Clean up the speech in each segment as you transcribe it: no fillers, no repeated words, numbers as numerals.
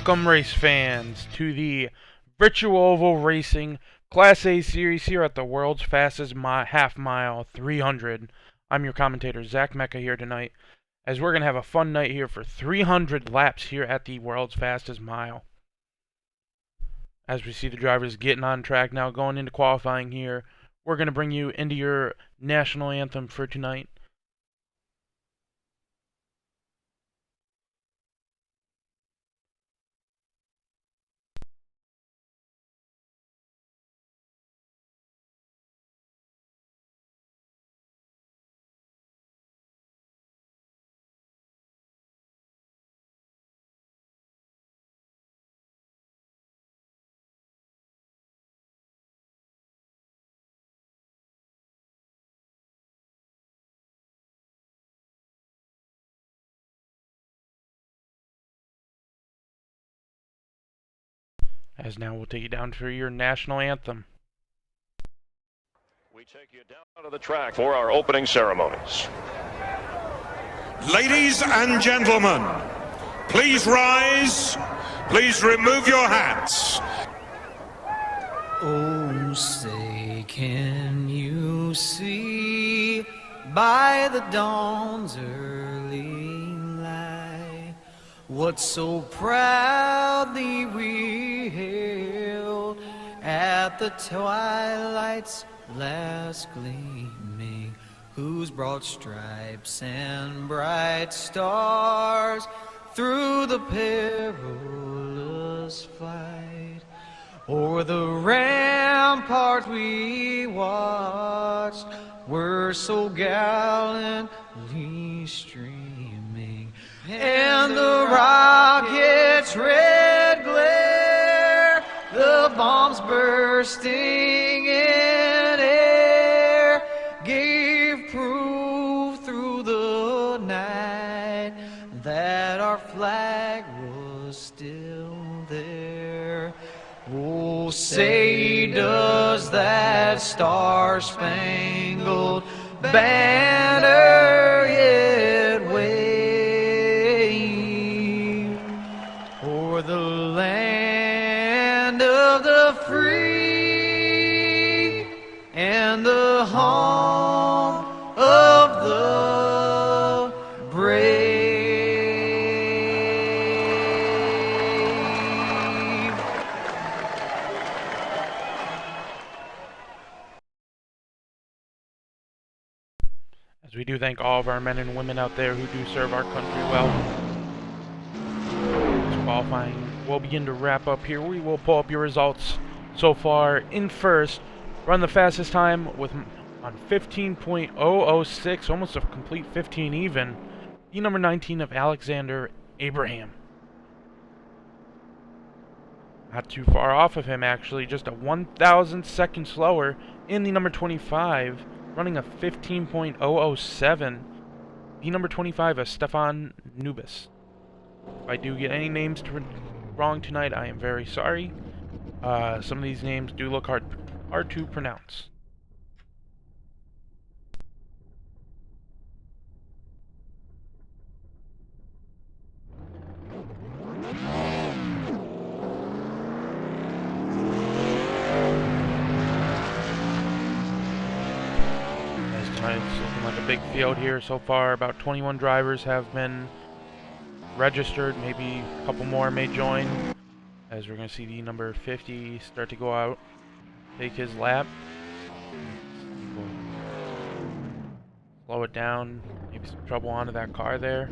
Welcome, race fans, to the Virtual Oval Racing Class A Series here at the world's fastest half mile 300. I'm your commentator, Zach Mecca, here tonight, as we're going to have a fun night here for 300 laps here at the world's fastest mile. As we see the drivers getting on track now, going into qualifying here, we're going to bring you into your national anthem for tonight. As now we'll take you down for your national anthem. We take you down to the track for our opening ceremonies. Ladies and gentlemen, please rise. Please remove your hats. Oh, say, can you see by the dawn's early light what so proudly we hailed at the twilight's last gleaming, whose broad stripes and bright stars through the perilous fight o'er the rampart we watched were so gallantly streaming, and the rocket's red glare, the bombs bursting in air, gave proof through the night that our flag was still there. Oh, say, does that star-spangled banner yet wave o'er the land of the free and the home of the brave? As we do thank all of our men and women out there who do serve our country well. This qualifying will begin to wrap up here. We will pull up your results so far. In first, run the fastest time with on 15.006, almost a complete 15 even, the number 19 of Alexander Abraham. Not too far off of him, actually, just a 1,000 seconds slower in the number 25, running a 15.007, the number 25 of Stefan Nubis. If I do get any names wrong tonight, I am very sorry. Some of these names do look hard to pronounce. It's looking like a big field here so far. About 21 drivers have been registered. Maybe a couple more may join, as we're going to see the number 50 start to go out, take his lap. Slow it down. Maybe some trouble onto that car there.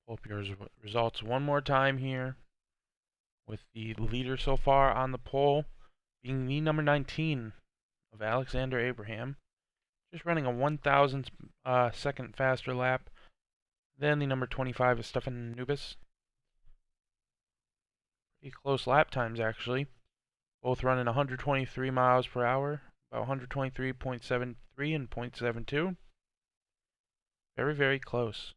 Pull up your results one more time here, with the leader so far on the pole being the number 19 of Alexander Abraham, just running a 1,000 second faster lap than the number 25 of Stefan Nubis. Pretty close lap times, actually. Both running 123 miles per hour, about 123.73 and 0.72. Very, very close.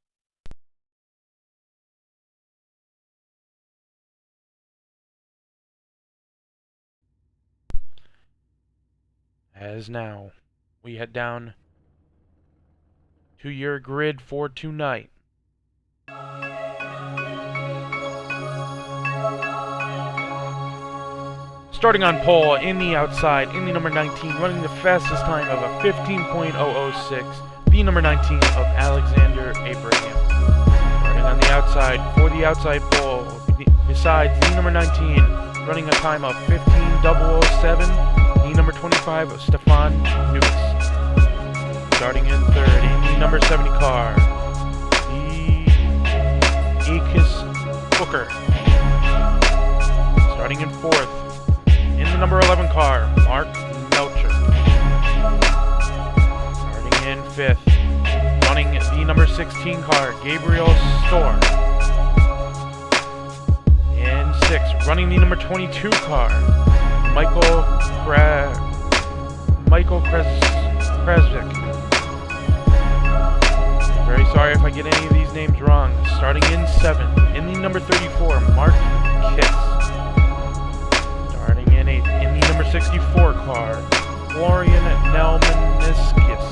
As now, we head down to your grid for tonight. Starting on pole in the outside, Indy number 19, running the fastest time of a 15.006, the number 19 of Alexander Abraham. Starting on the outside, for the outside pole, besides the number 19, running a time of 15.007, the number 25 of Stefan Nubis. Starting in third, in the number 70 car, the Akis Booker. Starting in fourth, in the number 11 car, Mark Melcher. Starting in fifth, running the number 16 car, Gabriel Storr. In sixth, running the number 22 car, Michael Kresvik. I'm very sorry if I get any of these names wrong. Starting in seventh, in the number 34, Mark Kiss. Starting in eighth, in the number 64 car, Florian Nelmaniskis.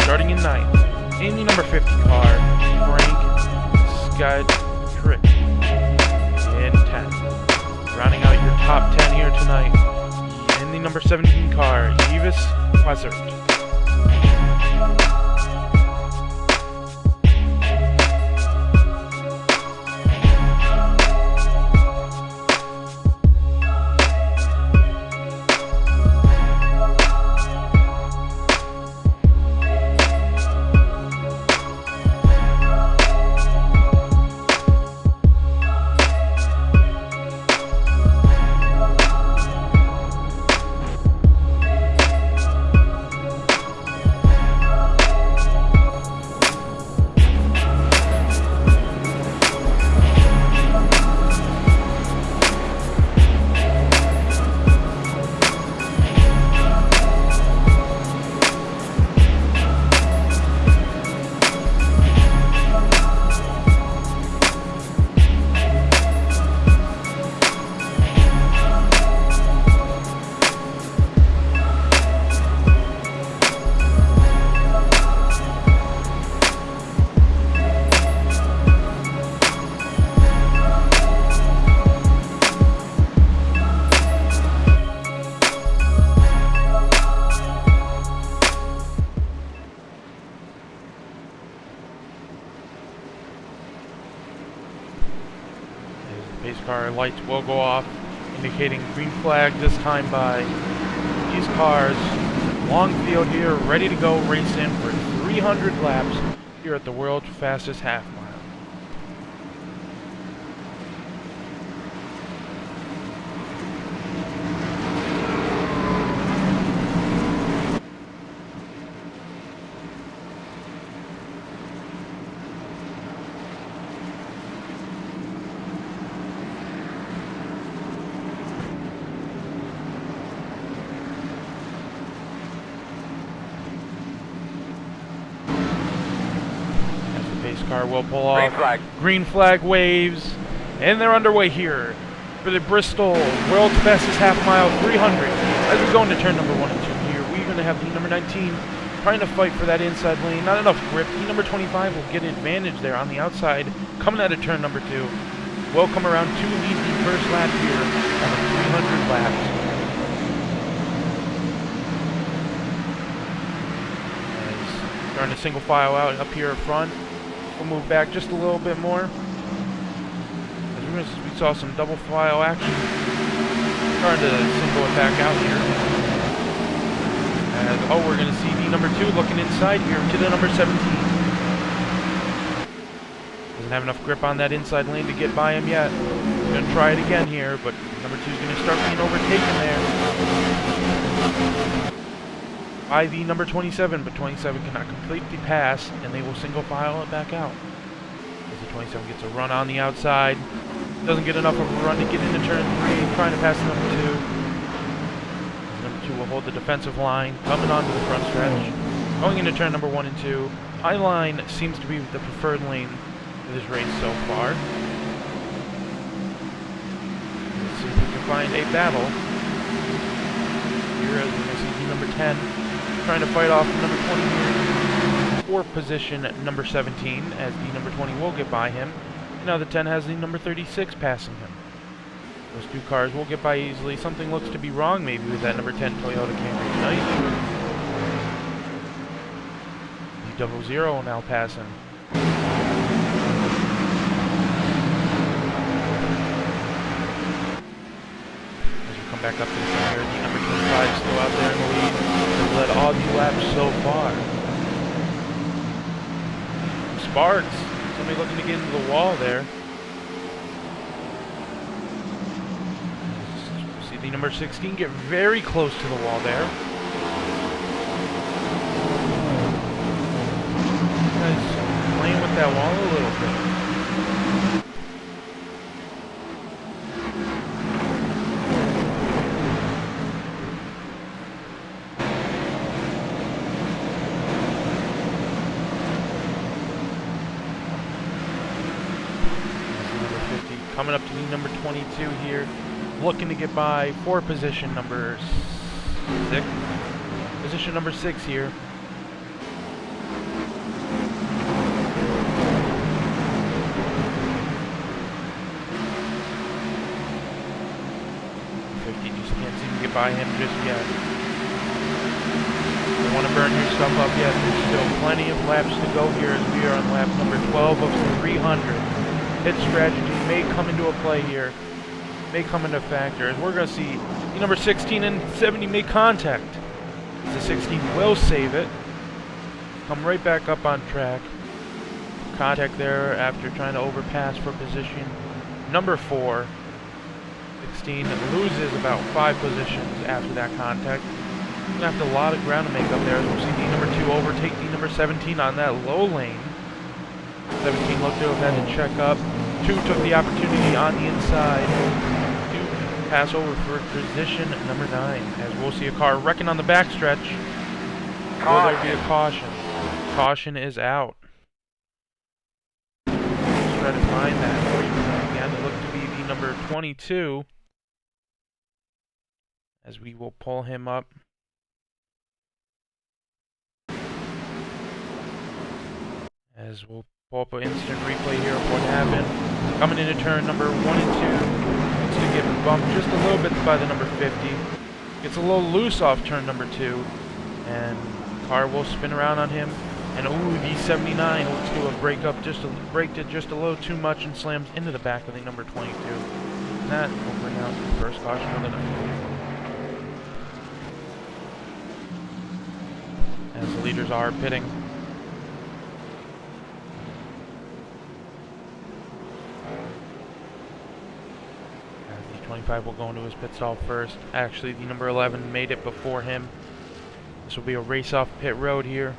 Starting in ninth, in the number 50 car, Frank Skydrick. In 10th, rounding out your top 10 here tonight, in the number 17 car, Yves Wessert. Pace car lights will go off, indicating green flag this time by these cars. Long field here, ready to go race in for 300 laps here at the world's fastest half mile. Car will pull off. Green flag. Green flag waves, and they're underway here for the Bristol World's Fastest Half Mile 300. As we go into turn number 1 and 2 here, we're going to have the number 19 trying to fight for that inside lane. Not enough grip. The number 25 will get an advantage there on the outside. Coming out of turn number 2, will come around to lead the first lap here on the 300 laps. As starting to single file out up here front. We'll move back just a little bit more. As we saw some double file action. Starting to single it back out here. And we're going to see the number 2 looking inside here to the number 17. Doesn't have enough grip on that inside lane to get by him yet. He's going to try it again here, but number 2 is going to start being overtaken there by the number 27, but 27 cannot complete the pass, and they will single file it back out. As the 27 gets a run on the outside, doesn't get enough of a run to get into turn 3, trying to pass number 2. Number 2 will hold the defensive line, coming onto the front stretch. Going into turn number 1 and 2, high line seems to be the preferred lane for this race so far. Let's see if we can find a battle. here, as we're going to see the number 10 trying to fight off the number 20 here. For position number 17, as the number 20 will get by him. And now the 10 has the number 36 passing him. Those two cars will get by easily. Something looks to be wrong maybe with that number 10 Toyota Camry tonight. The 00 will now pass him. Back up to the center. The number 25 still out there in the lead. Has led all the laps so far. Sparks. Somebody looking to get into the wall there. See the number 16 get very close to the wall there. Guys playing with that wall a little bit. Coming up to the number 22 here, looking to get by for position number 6. Position number 6 here. Just can't seem to get by him just yet. Don't want to burn your stuff up yet. There's still plenty of laps to go here as we are on lap number 12 of 300. Hit strategy may come into a play here, may come into factor, as we're going to see the number 16 and 70 make contact. The 16 will save it, come right back up on track. Contact there after trying to overpass for position number 4. 16 loses about 5 positions after that contact. Going to have a lot of ground to make up there, as we'll see the number 2 overtake the number 17 on that low lane. 17 looked to have had to check up. 2 took the opportunity on the inside to pass over for position number 9. As we'll see a car wrecking on the backstretch. Will there be a caution? Caution is out. Let's try to find that for you. Again, it looked to be the number 22. As we will pull him up. As we'll pull up an instant replay here of what happened. Coming into turn number 1 and 2. Needs to get bumped just a little bit by the number 50. Gets a little loose off turn number 2. And car will spin around on him. And ooh, the 79 looks to have braked it just a little too much and slams into the back of the number 22. And that will bring out the first caution of the night. As the leaders are pitting. As the 25 will go into his pit stall first. Actually, the number 11 made it before him. This will be a race off pit road here.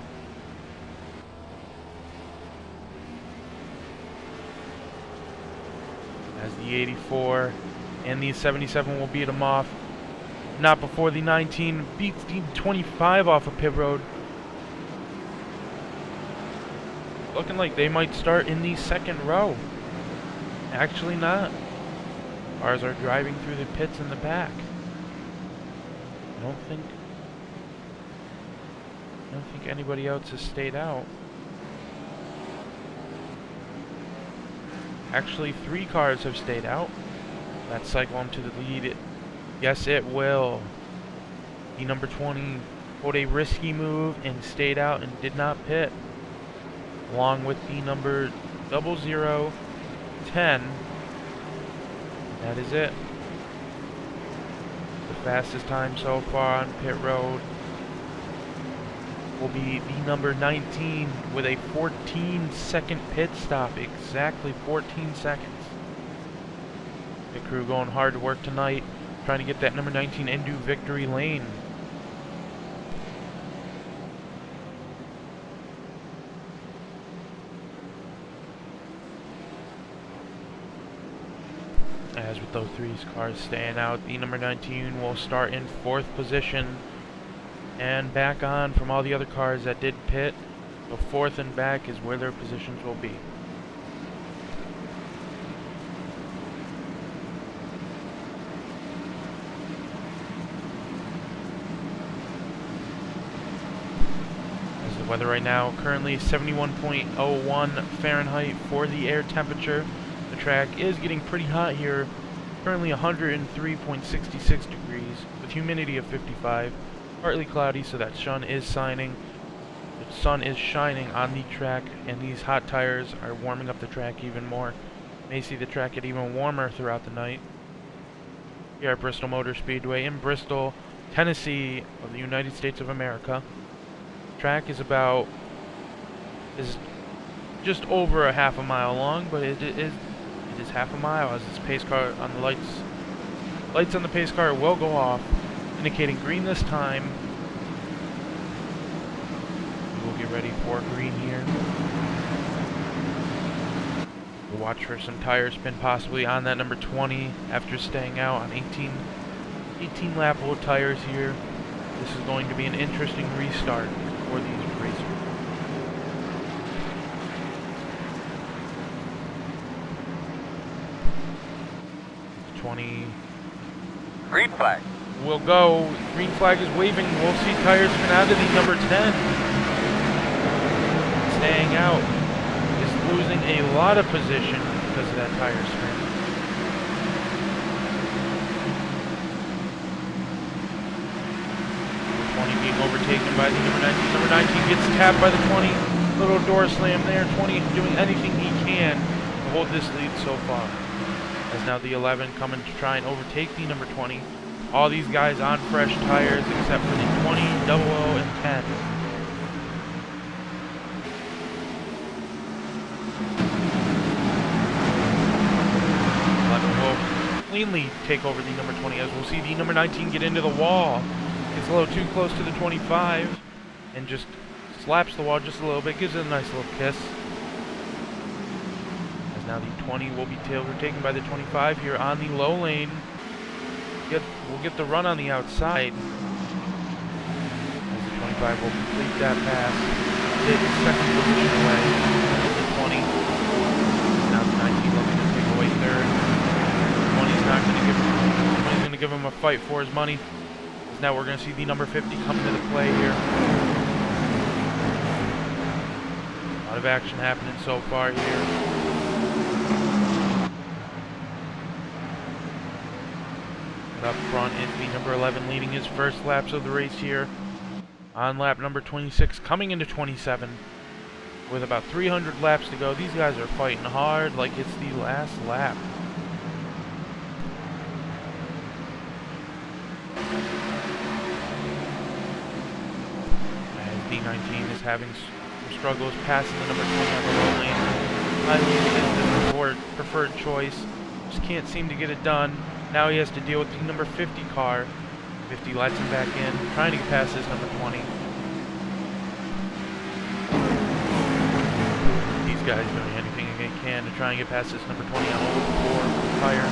As the 84 and the 77 will beat him off. Not before the 19 beats the 25 off of pit road. Looking like they might start in the second row. Actually not. Cars are driving through the pits in the back. I don't think anybody else has stayed out. Actually, 3 cars have stayed out. That cycle him to the lead. Yes, it will. The number 20 pulled a risky move and stayed out and did not pit. Along with the number 0010. That is it. The fastest time so far on pit road will be the number 19 with a 14-second pit stop. Exactly 14 seconds. Pit crew going hard to work tonight, trying to get that number 19 into victory lane. As with those 3 cars staying out, the number 19 will start in 4th position and back on from all the other cars that did pit. So 4th and back is where their positions will be. Weather right now, currently 71.01 Fahrenheit for the air temperature. The track is getting pretty hot here. Currently 103.66 degrees with humidity of 55. Partly cloudy, so that sun is shining. The sun is shining on the track, and these hot tires are warming up the track even more. You may see the track get even warmer throughout the night. Here at Bristol Motor Speedway in Bristol, Tennessee of the United States of America. The track is just over a half a mile long, but it is half a mile as this pace car on the lights on the pace car will go off, indicating green this time. We'll get ready for green here. We'll watch for some tire spin possibly on that number 20 after staying out on 18 lap old tires here. This is going to be an interesting restart for these racers. 20. Green flag. We'll go. Green flag is waving. We'll see tires spin out of the number 10. Staying out. Is losing a lot of position because of that tire spin. Number 20 being overtaken by the number 19. Number 19 gets tapped by the 20. Little door slam there. 20 doing anything he can to hold this lead so far. As now the 11 coming to try and overtake the number 20. All these guys on fresh tires except for the 20, 00, and 10. Will cleanly take over the number 20 as we'll see the number 19 get into the wall. Gets a little too close to the 25 and just slaps the wall just a little bit, gives it a nice little kiss. As now the 20 will be overtaken by the 25 here on the low lane. We'll get the run on the outside. As the 25 will complete that pass. Take second position away. The 20. Now the 19 looking to take away third. 20's not going to give him. 20's going to give him a fight for his money. As now we're going to see the number 50 come into the play here. A lot of action happening so far here. Up front is the number 11 leading his first laps of the race here. On lap number 26, coming into 27. With about 300 laps to go, these guys are fighting hard like it's the last lap. And D19 is having some struggles passing the number 20 on the low lane. I mean, it's the preferred choice. Just can't seem to get it done. Now he has to deal with the number 50 car. 50 lets him back in, trying to get past his number 20. These guys doing anything they can to try and get past this number 20 on old 4 tires.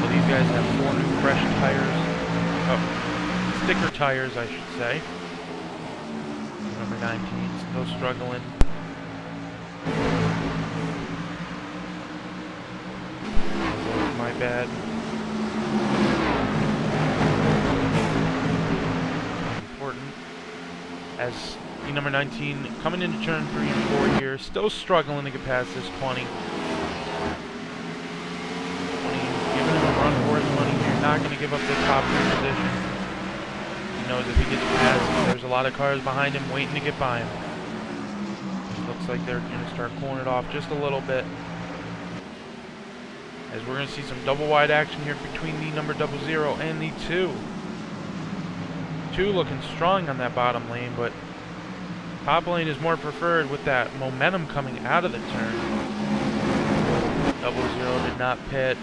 So these guys have 4 new fresh tires. Oh, sticker tires, I should say. Number 19 still struggling. My bad. Important as the number 19 coming into turn 3 and 4 here, still struggling to get past this 20. 20 giving him a run for his money here, not going to give up the top 3 position. He knows if he gets past, there's a lot of cars behind him waiting to get by him. It looks like they're going to start cooling it off just a little bit. As we're going to see some double wide action here between the number 00 and the 2. 2 looking strong on that bottom lane, but top lane is more preferred with that momentum coming out of the turn. 00 did not pit.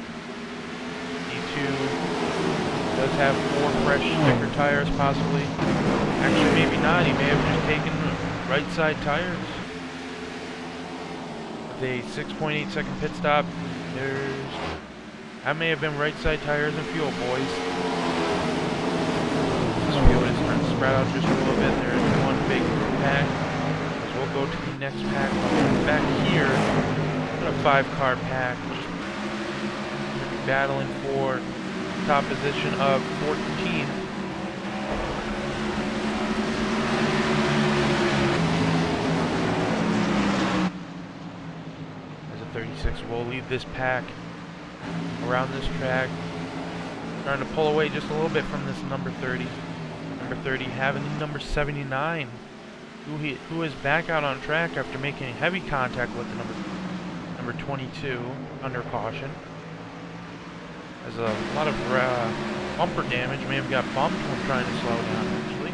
D2 does have 4 fresh sticker tires possibly. Actually, maybe not. He may have just taken right side tires. With a 6.8 second pit stop. That may have been right side tires and fuel, boys. This fuel is starting to spread out just a little bit. There is one big pack. So we'll go to the next pack. Back here, a 5-car pack. Just battling for top position of 14. 36 will lead this pack around this track, trying to pull away just a little bit from this number 30. Number 30 having the number 79, who is back out on track after making heavy contact with the number 22 under caution. Has a lot of bumper damage, may have got bumped when trying to slow down actually.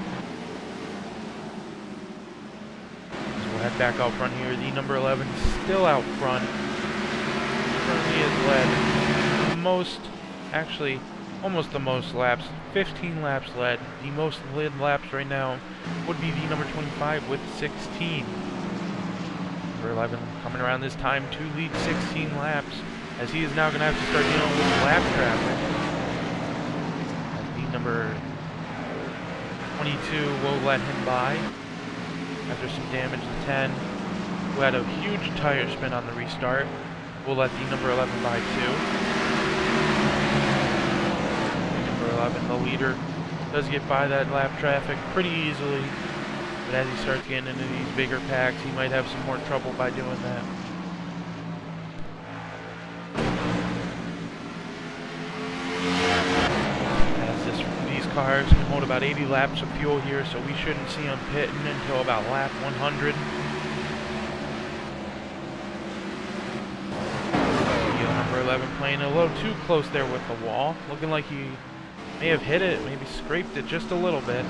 So we'll head back out front here. The number 11 still out front. Currently has led the most, actually almost the most laps, 15 laps led. The most led laps right now would be the number 25 with 16. Number 11 coming around this time to lead 16 laps, as he is now going to have to start dealing with lap traffic. As the number 22 will let him by after some damage to 10, who had a huge tire spin on the restart. We'll let the number 11 by too. Number 11, the leader, does get by that lap traffic pretty easily, but as he starts getting into these bigger packs, he might have some more trouble by doing that. These cars can hold about 80 laps of fuel here, so we shouldn't see them pitting until about lap 100. Number 11 playing a little too close there with the wall, looking like he may have hit it, maybe scraped it just a little bit.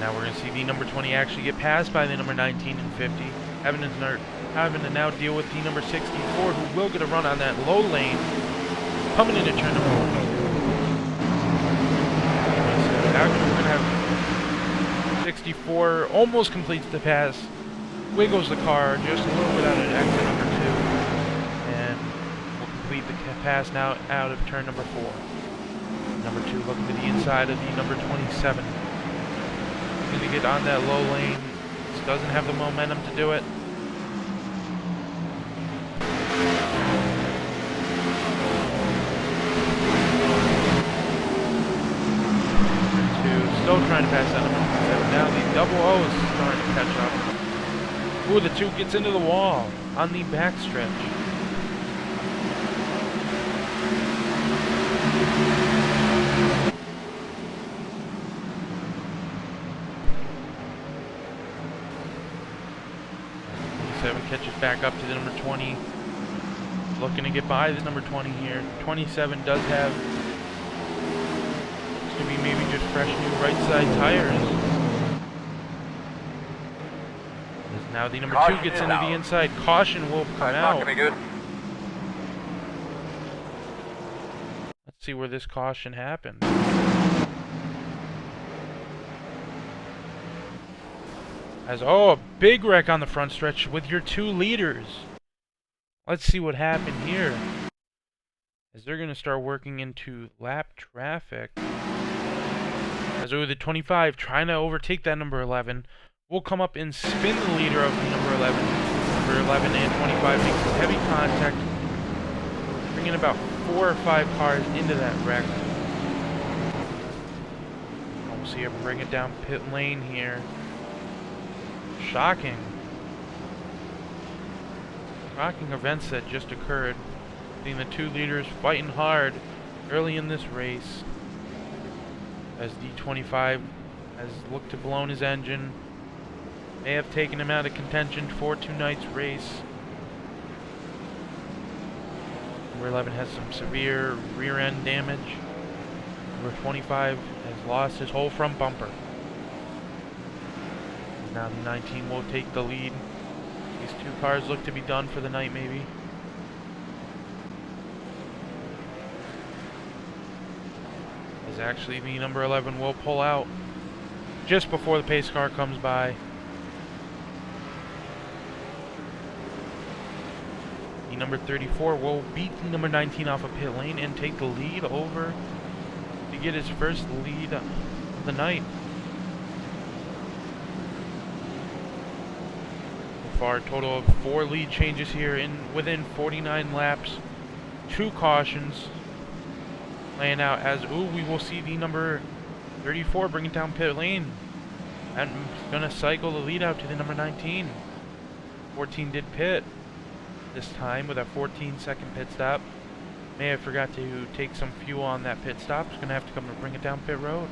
Now we're going to see the number 20 actually get passed by the number 19 and 50, having to now deal with the number 64, who will get a run on that low lane, coming into turn number 1. So actually we're going to have 64 almost completes the pass, wiggles the car just a little bit out of exit number 2, and will complete the pass now out of turn number 4. Number 2 looking to the inside of the number 27. Going to get on that low lane. Just doesn't have the momentum to do it. Still trying to pass that number 7. Now the double O is starting to catch up. Ooh, the 2 gets into the wall on the backstretch. Catches back up to the number 20. Looking to get by the number 20 here. 27 does have, looks to be maybe just fresh new right side tires. As now the number 2 gets into the inside. Caution will come out. Not gonna be good. Let's see where this caution happened. As, oh, a big wreck on the front stretch with your 2 leaders. Let's see what happened here. As they're going to start working into lap traffic. As the 25 trying to overtake that number 11 will come up and spin the leader of the number 11. Number 11 and 25 make some heavy contact, bringing about 4 or 5 cars into that wreck. We'll see her bring it down pit lane here. Shocking events that just occurred. Seeing the 2 leaders fighting hard early in this race, as the 25 has looked to blow his engine, may have taken him out of contention for tonight's race. Number 11 has some severe rear end damage. Number 25 has lost his whole front bumper. Now the 19 will take the lead. These 2 cars look to be done for the night, maybe. As actually the number 11 will pull out just before the pace car comes by. The number 34 will beat the number 19 off a pit lane and take the lead over to get his first lead of the night. A total of 4 lead changes here within 49 laps, 2 cautions, laying out as, ooh, we will see the number 34 bringing down pit lane. And going to cycle the lead out to the number 19. 14 did pit this time with a 14-second pit stop. May have forgot to take some fuel on that pit stop. It's going to have to come and bring it down pit road.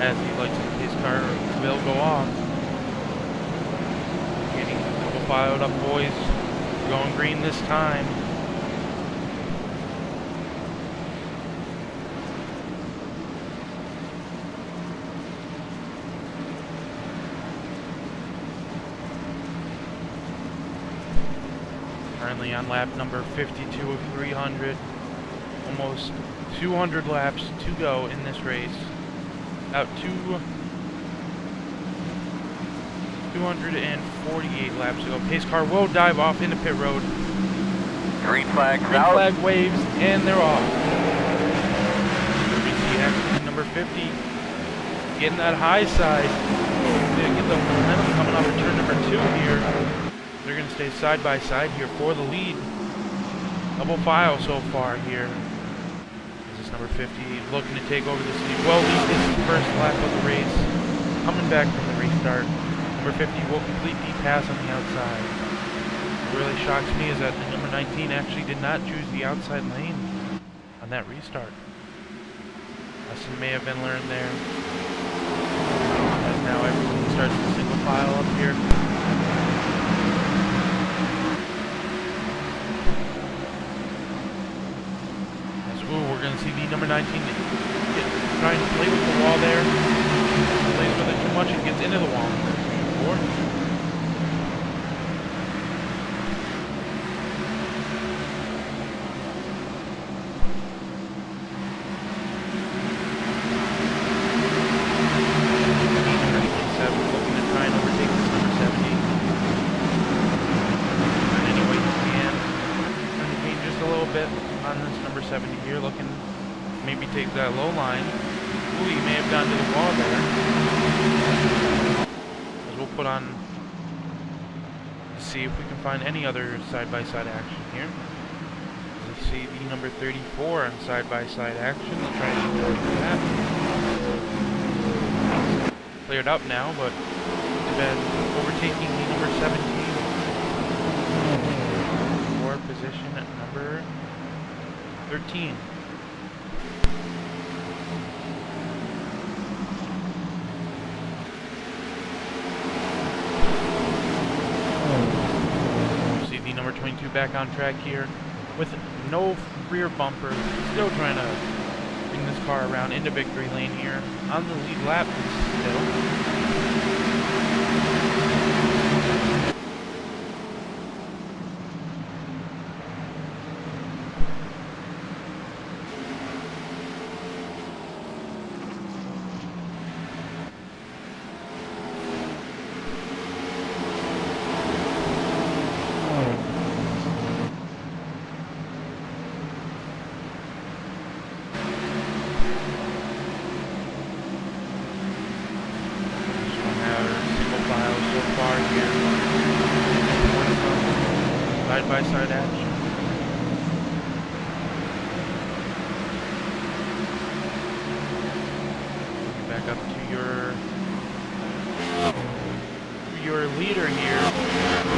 As he likes it, his car will go off. Getting double filed up, boys. Going green this time. Currently on lap number 52 of 300. Almost 200 laps to go in this race. About 248 laps to go. Pace car will dive off into pit road. Green flag Green out. flag waves, and they're off. We see actually number 50 getting that high side. They get the momentum coming off of turn number 2 here. They're going to stay side by side here for the lead. Double file so far here. Number 50 looking to take over this lead. Well, lead this first lap of the race. Coming back from the restart. Number 50 will complete the pass on the outside. What really shocks me is that the number 19 actually did not choose the outside lane on that restart. Lesson may have been learned there. As now everyone starts to single file up here. We're going to see the number 19 trying to play with the wall there. Plays with it too much and gets into the wall. Looking to try and overtake this number 70. In any way he can. Trying to gain just a little bit on this number 70 here, looking to maybe take that low line. Ooh, he may have gone to the wall there. As we'll put on to see if we can find any other side-by-side action here. As we see the number 34 on side-by-side action. Let's try to do that. Cleared up now, but it's been overtaking the number 17 for position at number 13. See the number 22 back on track here with no rear bumper. Still trying to bring this car around into victory lane here on the lead lap still. Side-by-side action. Back up to your leader here.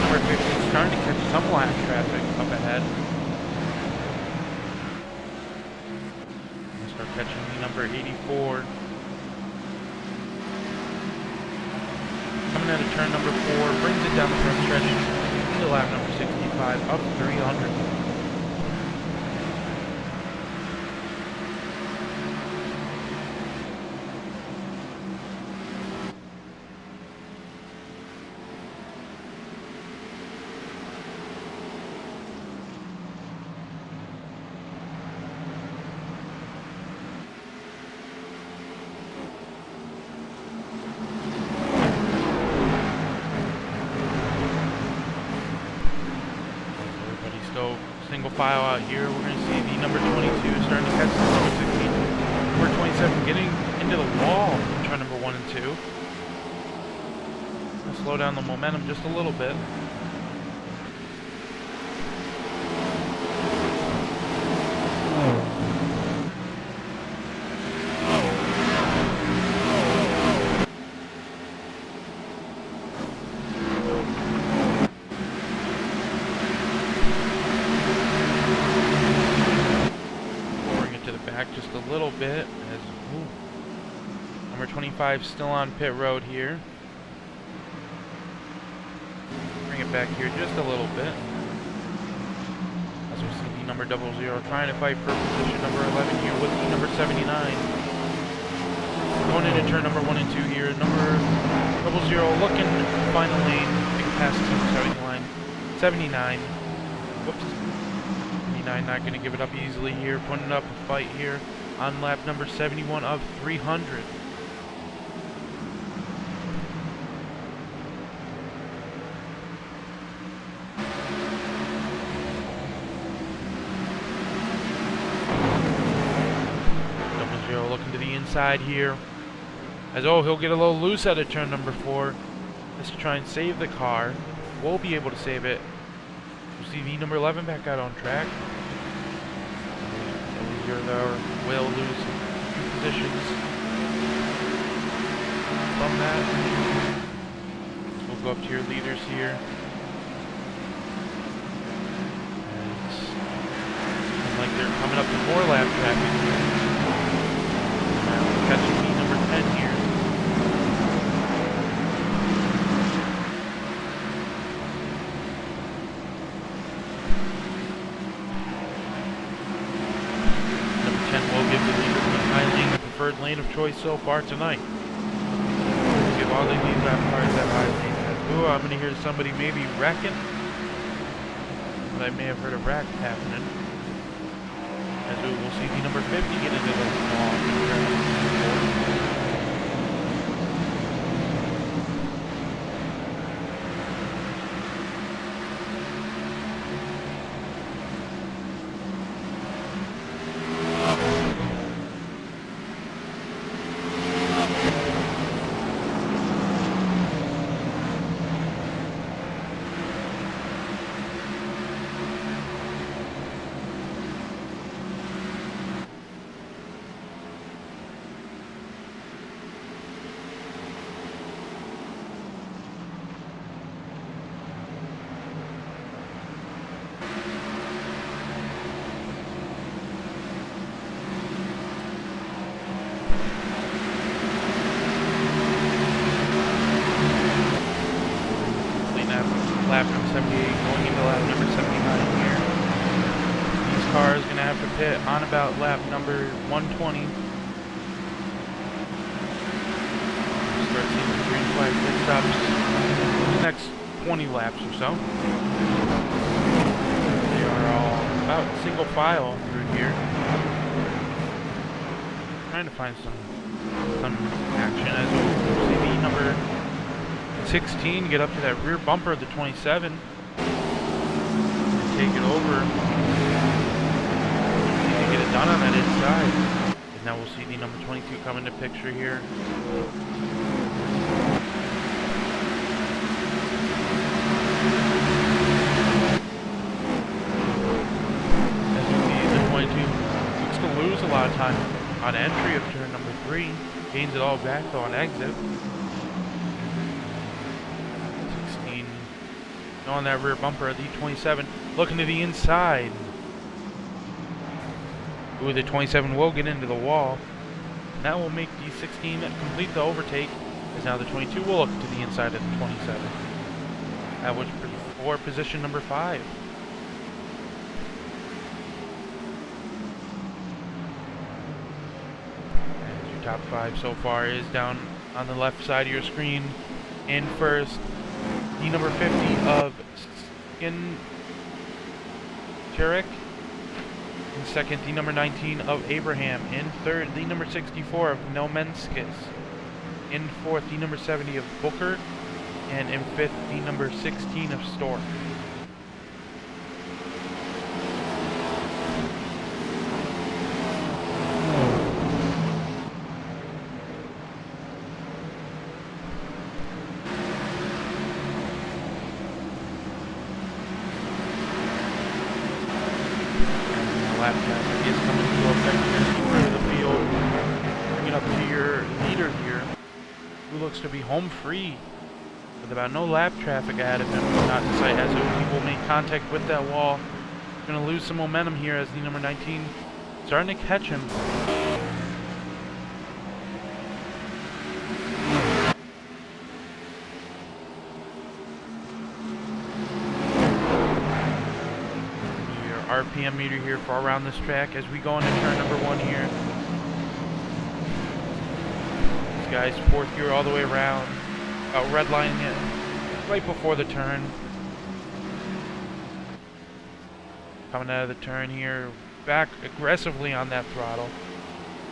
Number 50 is starting to catch some lap traffic up ahead. Start catching the number 84. Coming out of turn number 4, brings it down the front stretch into lap number 65. 25 of 300. Go single file out here. We're going to see the number 22 starting to catch the number 16. Number 27 getting into the wall in turn number 1 and 2. I'll slow down the momentum just a little bit. Just a little bit as number 25 still on pit road here. Bring it back here just a little bit as we see the number 00 trying to fight for position number 11 here with the number 79 going into turn number 1 and 2 here. Number 00 looking to find a lane, big pass to the starting line. 79 whoops, not going to give it up easily here, putting up a fight here on lap number 71 of 300. Double-0 looking to the inside here, as he'll get a little loose out of turn number 4. Just to try and save the car. We'll be able to save it. We'll see the number 11 back out on track. Will lose 2 positions from that. So we'll go up to your leaders here. And seems like they're coming up to more lap traffic here. Catching me number 10 here. Lane of choice so far tonight. Give all they need lap cars that high lane. Ooh, I'm gonna hear somebody maybe wrecking. But I may have heard a wreck happening. As we will see the number 50 get into the wall. Lap number 78 going into lap number 79 here. These cars going to have to pit on about lap number 120. Start seeing the green flag pit stops in the next 20 laps or so. They are all about single file through here. Trying to find some action as we see the number 16 get up to that rear bumper of the 27 and take it over. Need to get it done on that inside. And now we'll see the number 22 come into picture here. As you see, the 22 looks to lose a lot of time on entry of turn number 3. Gains it all back though on exit. On that rear bumper of the 27, looking to the inside. Ooh, the 27 will get into the wall. And that will make the 16 complete the overtake, as now the 22 will look to the inside of the 27. That was for position number 5. top 5 so far is down on the left side of your screen. In first, the number 50 of Turek. In second, the number 19 of Abraham. In third, the number 64 of Nomenskis. In fourth, the number 70 of Booker. And in fifth, the number 16 of Stork. Lap traffic is coming to effect as you enter the field. Bring it up to your leader here, who looks to be home free, with about no lap traffic ahead of him. Not in sight as he will make contact with that wall. Going to lose some momentum here as the number 19 starting to catch him. RPM meter here for around this track as we go into turn number 1 here. This guy's fourth gear all the way around, redlining it right before the turn. Coming out of the turn here, back aggressively on that throttle,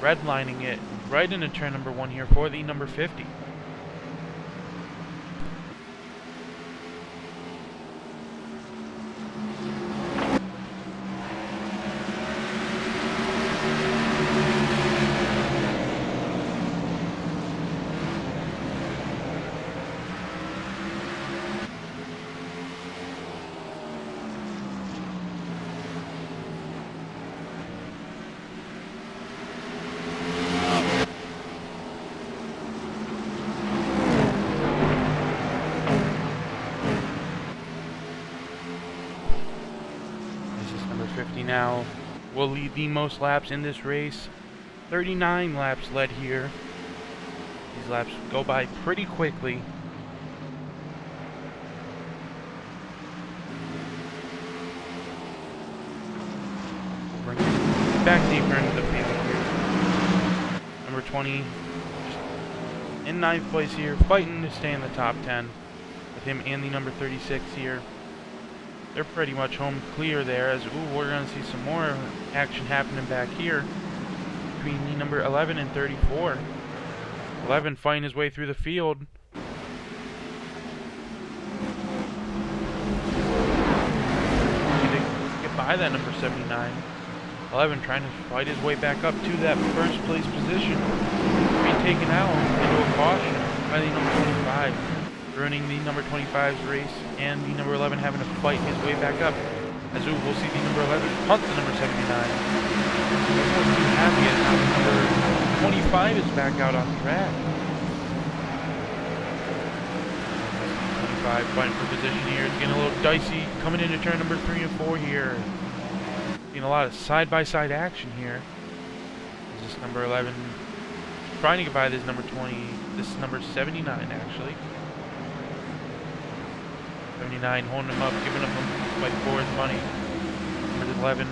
redlining it right into turn number 1 here for the number 50. Now will lead the most laps in this race. 39 laps led here. These laps go by pretty quickly. Bring it back deeper into the field here. Number 20 in 9th place here, fighting to stay in the top 10 with him and the number 36 here. They're pretty much home clear there, as we're going to see some more action happening back here between the number 11 and 34. 11 fighting his way through the field. Get by that number 79. 11 trying to fight his way back up to that first place position. Being taken out into a caution by the number 25. Ruining the number 25's race, and the number 11 having to fight his way back up. As we'll see the number 11 punt the number 79. Everyone's too happy as now the number 25 is back out on track. 25 fighting for position here. It's getting a little dicey coming into turn number 3 and 4 here. Seeing a lot of side-by-side action here. This is number 11 trying to get by this number 20. This is number 79 actually. 79 holding him up, giving him a fight for his money. Number 11.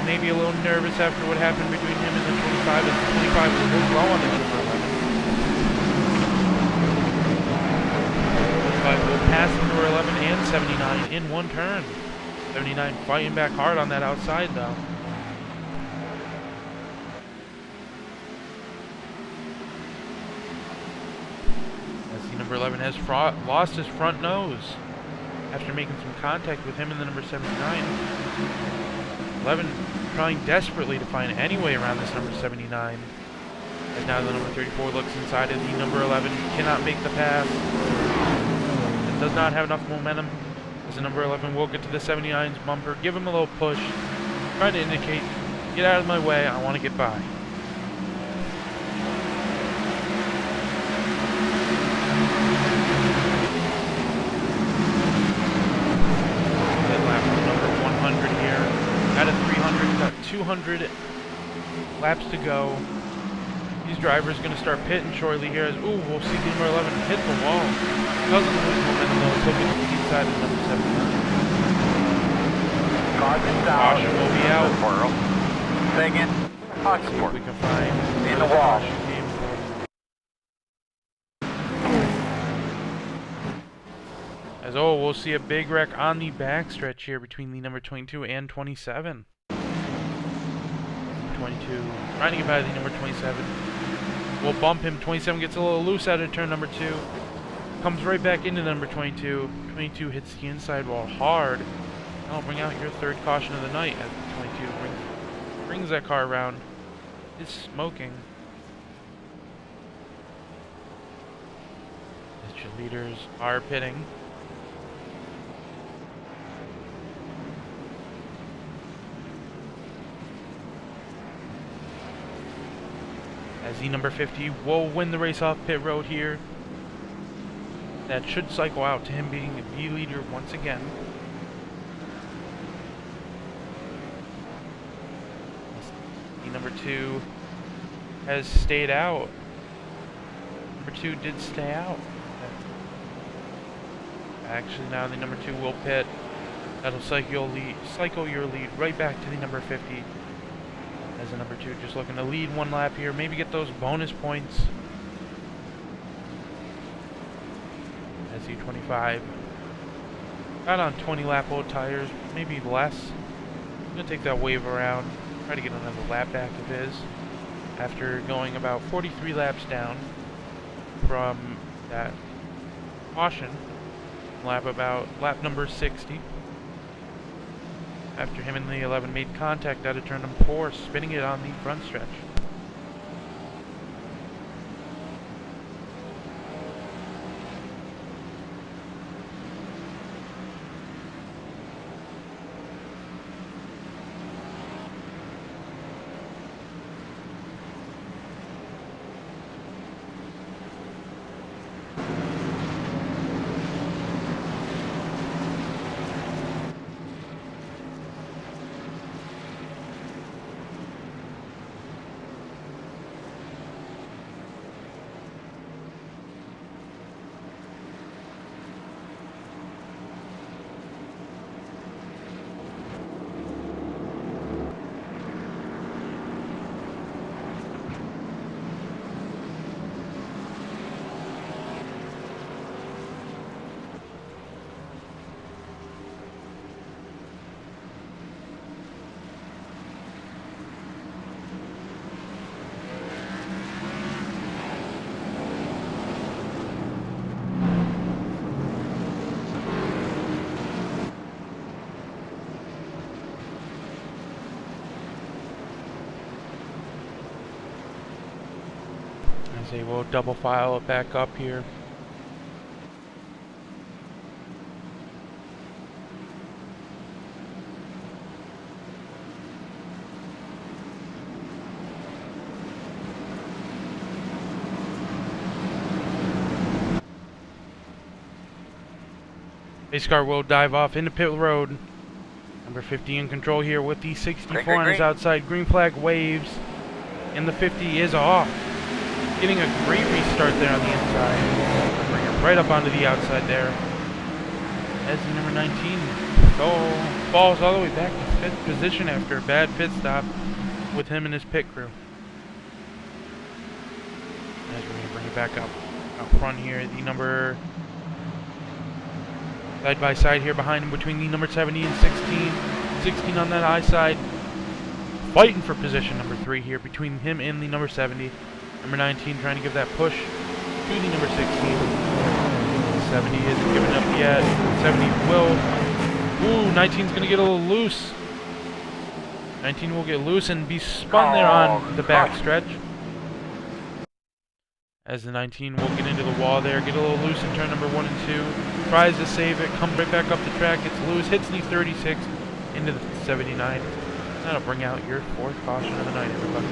Maybe a little nervous after what happened between him and the 25. The 25 was a little low on the number 11. 25 will pass number 11 and 79 in one turn. 79 fighting back hard on that outside though. Number 11 has lost his front nose after making some contact with him in the number 79. 11 trying desperately to find any way around this number 79. As now the number 34 looks inside of the number 11, cannot make the pass. It does not have enough momentum. As the number 11 will get to the 79's bumper, give him a little push, trying to indicate, get out of my way, I want to get by. Out of 300, got 200 laps to go. These drivers going to start pitting shortly here. As we'll see the number 11 hit the wall. Doesn't lose momentum though. It's looking to the inside of number 79. Caution will be out. Second. Hot See if sport. we can find In the wall. As we'll see a big wreck on the backstretch here between the number 22 and 27. 22 trying to get by the number 27. We'll bump him. 27 gets a little loose out of turn number 2. Comes right back into number 22. 22 hits the inside wall hard. I'll bring out your third caution of the night as 22 brings that car around. It's smoking. As your leaders are pitting. As the number 50 will win the race off pit road here. That should cycle out to him being the leader once again. The number 2 has stayed out. Number 2 did stay out. Actually, now the number 2 will pit. That'll cycle your lead right back to the number 50. As the number 2 just looking to lead one lap here, maybe get those bonus points. As E25 got on 20 lap old tires, maybe less. I'm gonna take that wave around, try to get another lap back of his after going about 43 laps down from that caution. Lap number 60. After him and the 11 made contact out of turn number 4, spinning it on the front stretch. As they will double file it back up here. Pace car will dive off into pit road. Number 50 in control here with the 64 on his outside. Green flag waves. And the 50 is off. Getting a great restart there on the inside. Bring it right up onto the outside there. As the number 19 falls all the way back to 5th position after a bad pit stop with him and his pit crew. As we're going to bring it back up out front here. The number side by side here behind him between the number 70 and 16. 16 on that high side. Fighting for position number 3 here between him and the number 70. Number 19 trying to give that push to the number 16. 70 isn't giving up yet. 70 will. Ooh, 19's going to get a little loose. 19 will get loose and be spun there on the back stretch. As the 19 will get into the wall there, get a little loose in turn number 1 and 2. Tries to save it, comes right back up the track, gets loose, hits the 36 into the 79. That'll bring out your 4th caution of the night, everybody.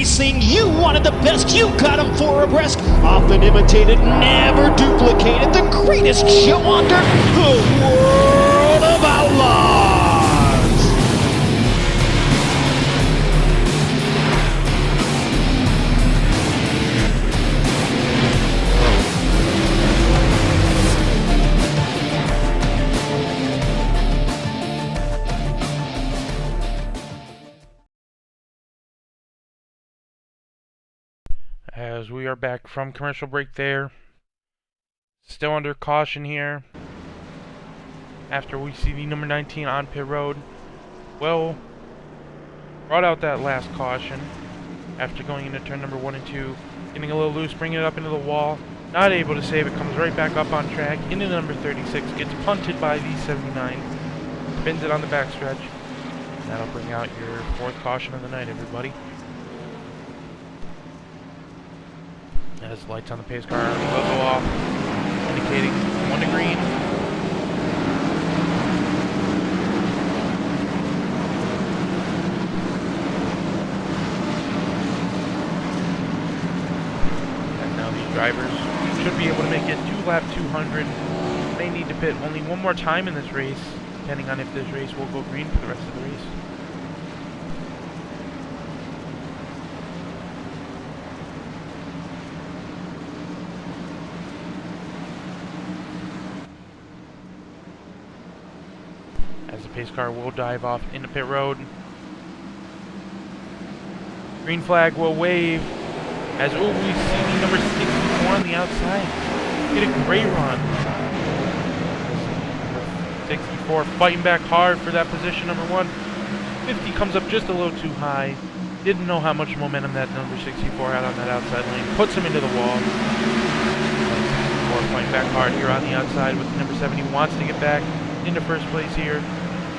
Racing, you wanted the best, you got them for abreast. Often imitated, never duplicated. The greatest show under the world of outlaws. As we are back from commercial break there, still under caution here. After we see the number 19 on pit road, well, brought out that last caution after going into turn number 1 and 2, getting a little loose, bringing it up into the wall, not able to save it, comes right back up on track, into number 36, gets punted by the 79, spins it on the backstretch. That'll bring out your 4th caution of the night, everybody. As lights on the pace car will go off, indicating 1 to green. And now these drivers should be able to make it to lap 200. May need to pit only one more time in this race, depending on if this race will go green for the rest of the race. As the pace car will dive off into pit road. Green flag will wave as we see the number 64 on the outside get a great run. 64 fighting back hard for that position, number 1. 50 comes up just a little too high. Didn't know how much momentum that number 64 had on that outside lane. Puts him into the wall. 64 fighting back hard here on the outside with number 70. Wants to get back into first place here.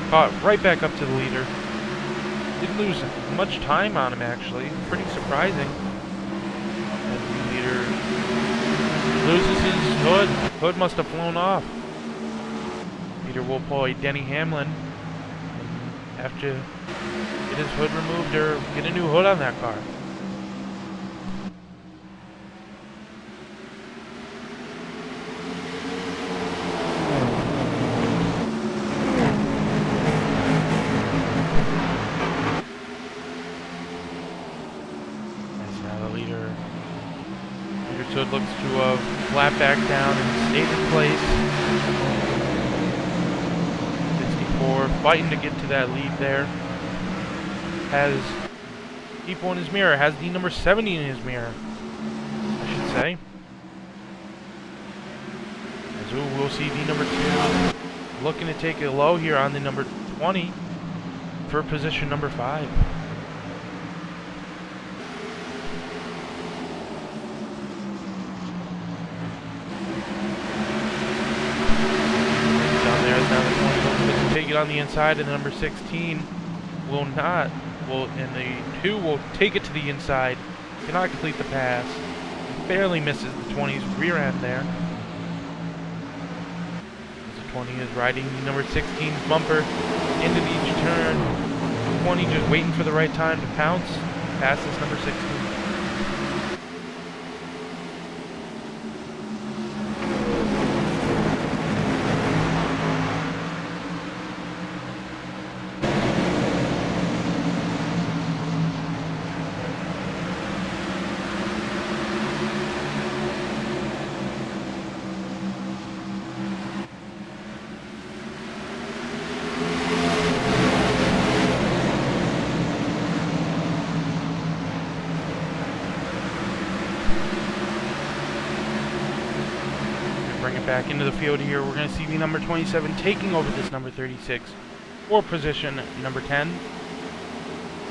Caught right back up to the leader. Didn't lose much time on him, actually. Pretty surprising. As the leader loses his hood. Hood must have flown off. Leader will pull a Denny Hamlin and have to get his hood removed or get a new hood on that car. So it looks to have flat back down and stayed in place. 64 fighting to get to that lead there. Has people in his mirror. Has the number 70 in his mirror, I should say. As we'll see the number 2 looking to take it low here on the number 20 for position number 5. Take it on the inside, and the number 16 will not. And the 2 will take it to the inside. Cannot complete the pass. Barely misses the 20's rear end there. As the 20 is riding the number 16's bumper into each turn. 20 just waiting for the right time to pounce. Passes number 16. Bring it back into the field here. We're going to see the number 27 taking over this number 36 for position number 10.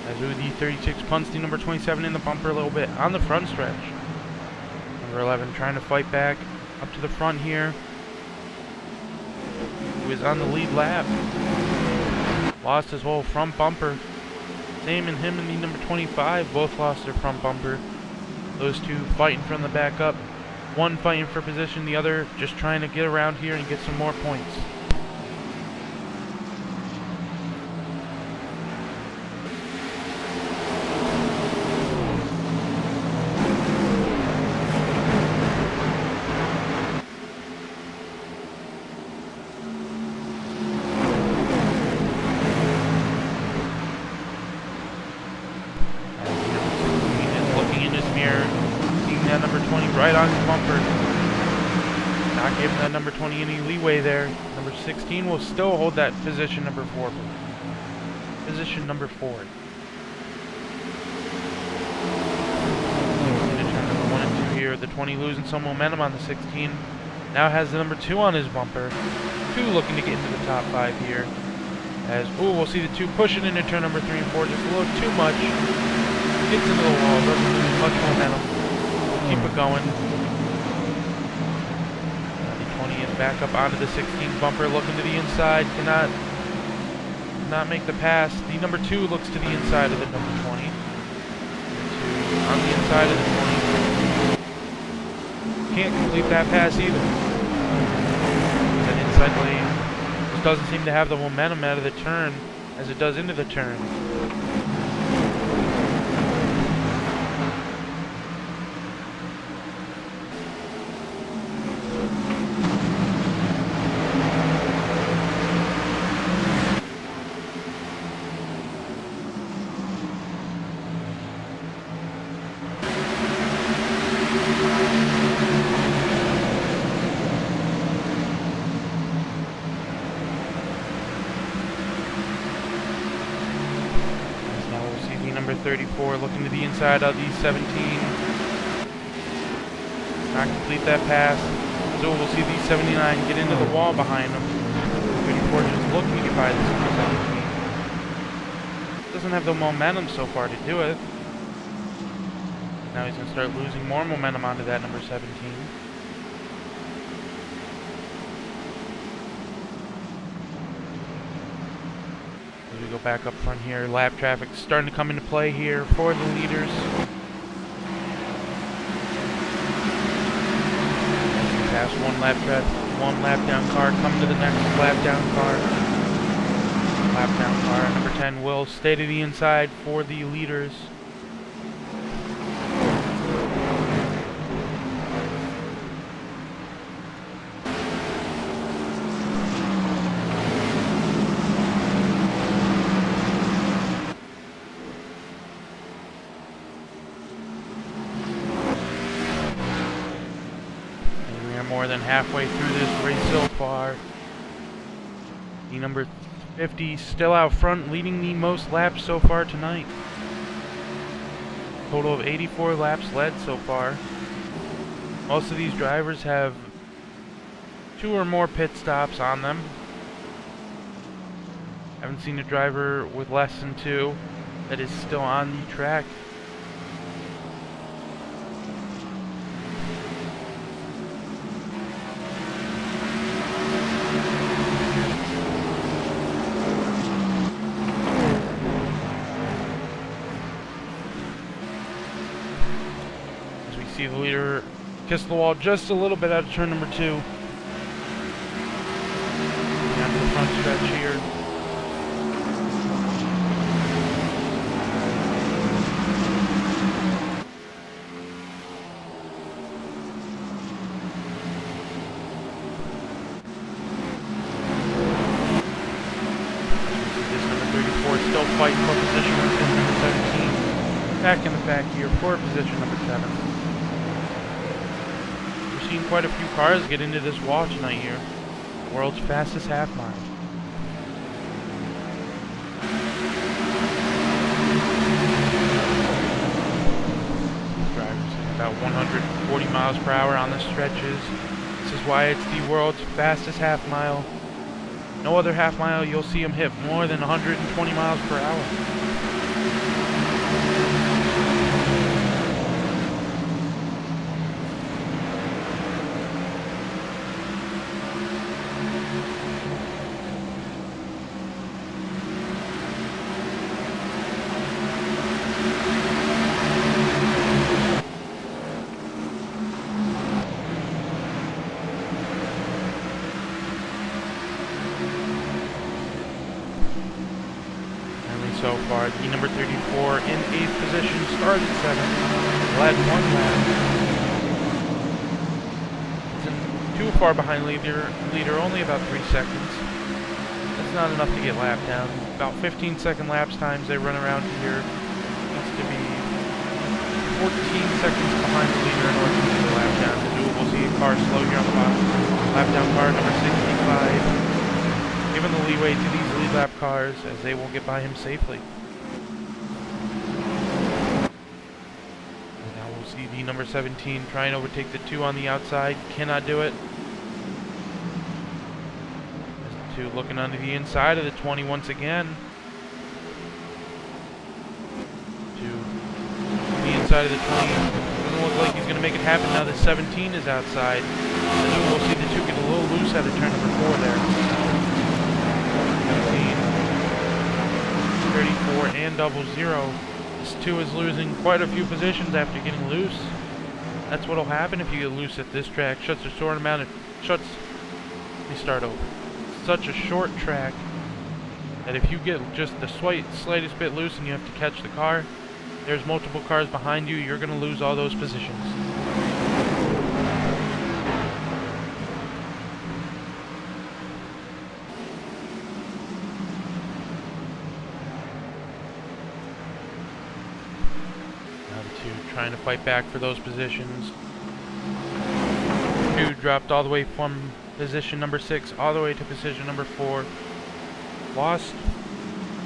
As the 36 punts the number 27 in the bumper a little bit on the front stretch. Number 11 trying to fight back up to the front here. Who is on the lead lap. Lost his whole front bumper. Same in him and the number 25. Both lost their front bumper. Those two fighting from the back up. One fighting for position, the other just trying to get around here and get some more points. Not giving that number 20 any leeway there. Number 16 will still hold that position number 4. Position number 4. Into turn number 1 and 2 here. The 20 losing some momentum on the 16. Now has the number 2 on his bumper. 2 looking to get into the top 5 here. As, we'll see the 2 pushing into turn number 3 and 4 just a little too much. Gets into the wall, doesn't lose much momentum. Keep it going. The 20 is back up onto the 16 bumper, looking to the inside. Cannot make the pass. The number 2 looks to the inside of the number 20. Number 2 on the inside of the 20. Can't complete that pass either. That inside lane just doesn't seem to have the momentum out of the turn as it does into the turn. Number 34 looking to the inside of the 17. Not complete that pass. So we'll see the 79 get into the wall behind him. 34 just looking to get by this number 17. Doesn't have the momentum so far to do it. Now he's going to start losing more momentum onto that number 17. We go back up front here. Lap traffic starting to come into play here for the leaders. Pass one lap down car, come to the next lap down car. Lap down car. Number 10 will stay to the inside for the leaders. More than halfway through this race so far. The number 50 still out front, leading the most laps so far tonight. Total of 84 laps led so far. Most of these drivers have 2 or more pit stops on them. Haven't seen a driver with less than 2 that is still on the track. See the leader kiss the wall just a little bit out of turn number 2. Down to the front stretch here. This number 34 still fighting for position with number 17. Back in the back here for position number 7. Seen quite a few cars get into this wall tonight here. World's fastest half mile. Drivers hitting about 140 miles per hour on the stretches. This is why it's the world's fastest half mile. No other half mile you'll see them hit more than 120 miles per hour. So far, the number 34 in 8th position, started 7th, led 1 lap. Isn't too far behind leader, only about 3 seconds. That's not enough to get lapped down. About 15-second lapse times they run around here. Needs to be 14 seconds behind the leader in order to get the lap down. The duel will see a car slow here on the bottom. Lap down car number 65. Giving the leeway to these lead lap cars as they will get by him safely. And now we'll see the number 17 try and overtake the 2 on the outside. Cannot do it. As the 2 looking onto the inside of the 20 once again. Inside of the 20. Doesn't look like he's going to make it happen now that 17 is outside. And then we'll see the 2 get a little loose out of turn number 4 there. 17, 34, and 00. This 2 is losing quite a few positions after getting loose. That's what'll happen if you get loose at this track. Shuts a short amount of... Let me start over. Such a short track that if you get just the slightest bit loose and you have to catch the car, there's multiple cars behind you, you're going to lose all those positions. Now the 2 trying to fight back for those positions. 2 dropped all the way from position number 6 all the way to position number 4. Lost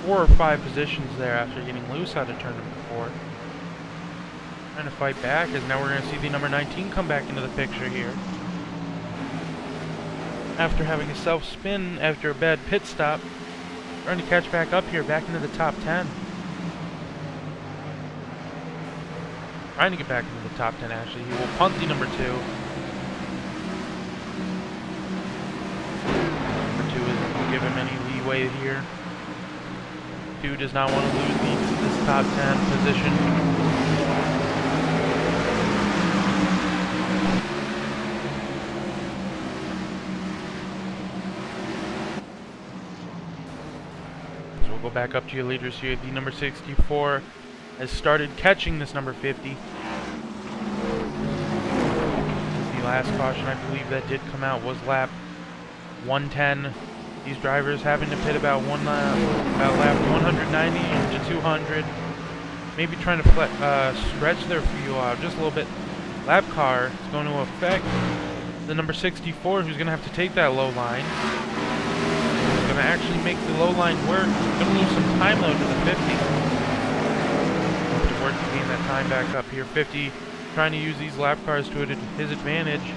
4 or 5 positions there after getting loose out of turn number 4. Trying to fight back, as now we're going to see the number 19 come back into the picture here. After having a self-spin after a bad pit stop, trying to catch back up here, back into the top 10. Trying to get back into the top 10 actually. He will punt the number 2. Number 2 isn't going to give him any leeway here. 2 does not want to lose this top 10 position. So we'll go back up to your leaders here. The number 64 has started catching this number 50. The last caution I believe that did come out was lap 110. These drivers having to pit about lap 190 to 200. Maybe trying to stretch their fuel out just a little bit. Lap car is going to affect the number 64, who's going to have to take that low line. He's going to actually make the low line work. He's going to lose some time though to the 50. Have to work to gain that time back up here. 50 trying to use these lap cars to his advantage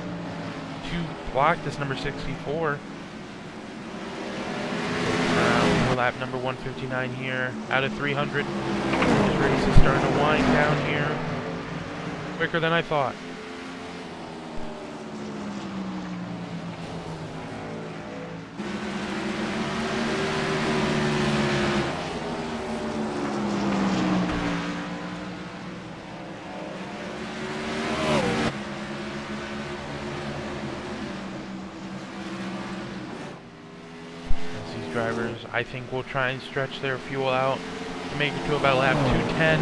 to block this number 64. Lap number 159 here, out of 300. This race is starting to wind down here. Quicker than I thought. Drivers, I think, will try and stretch their fuel out to make it to about lap 210.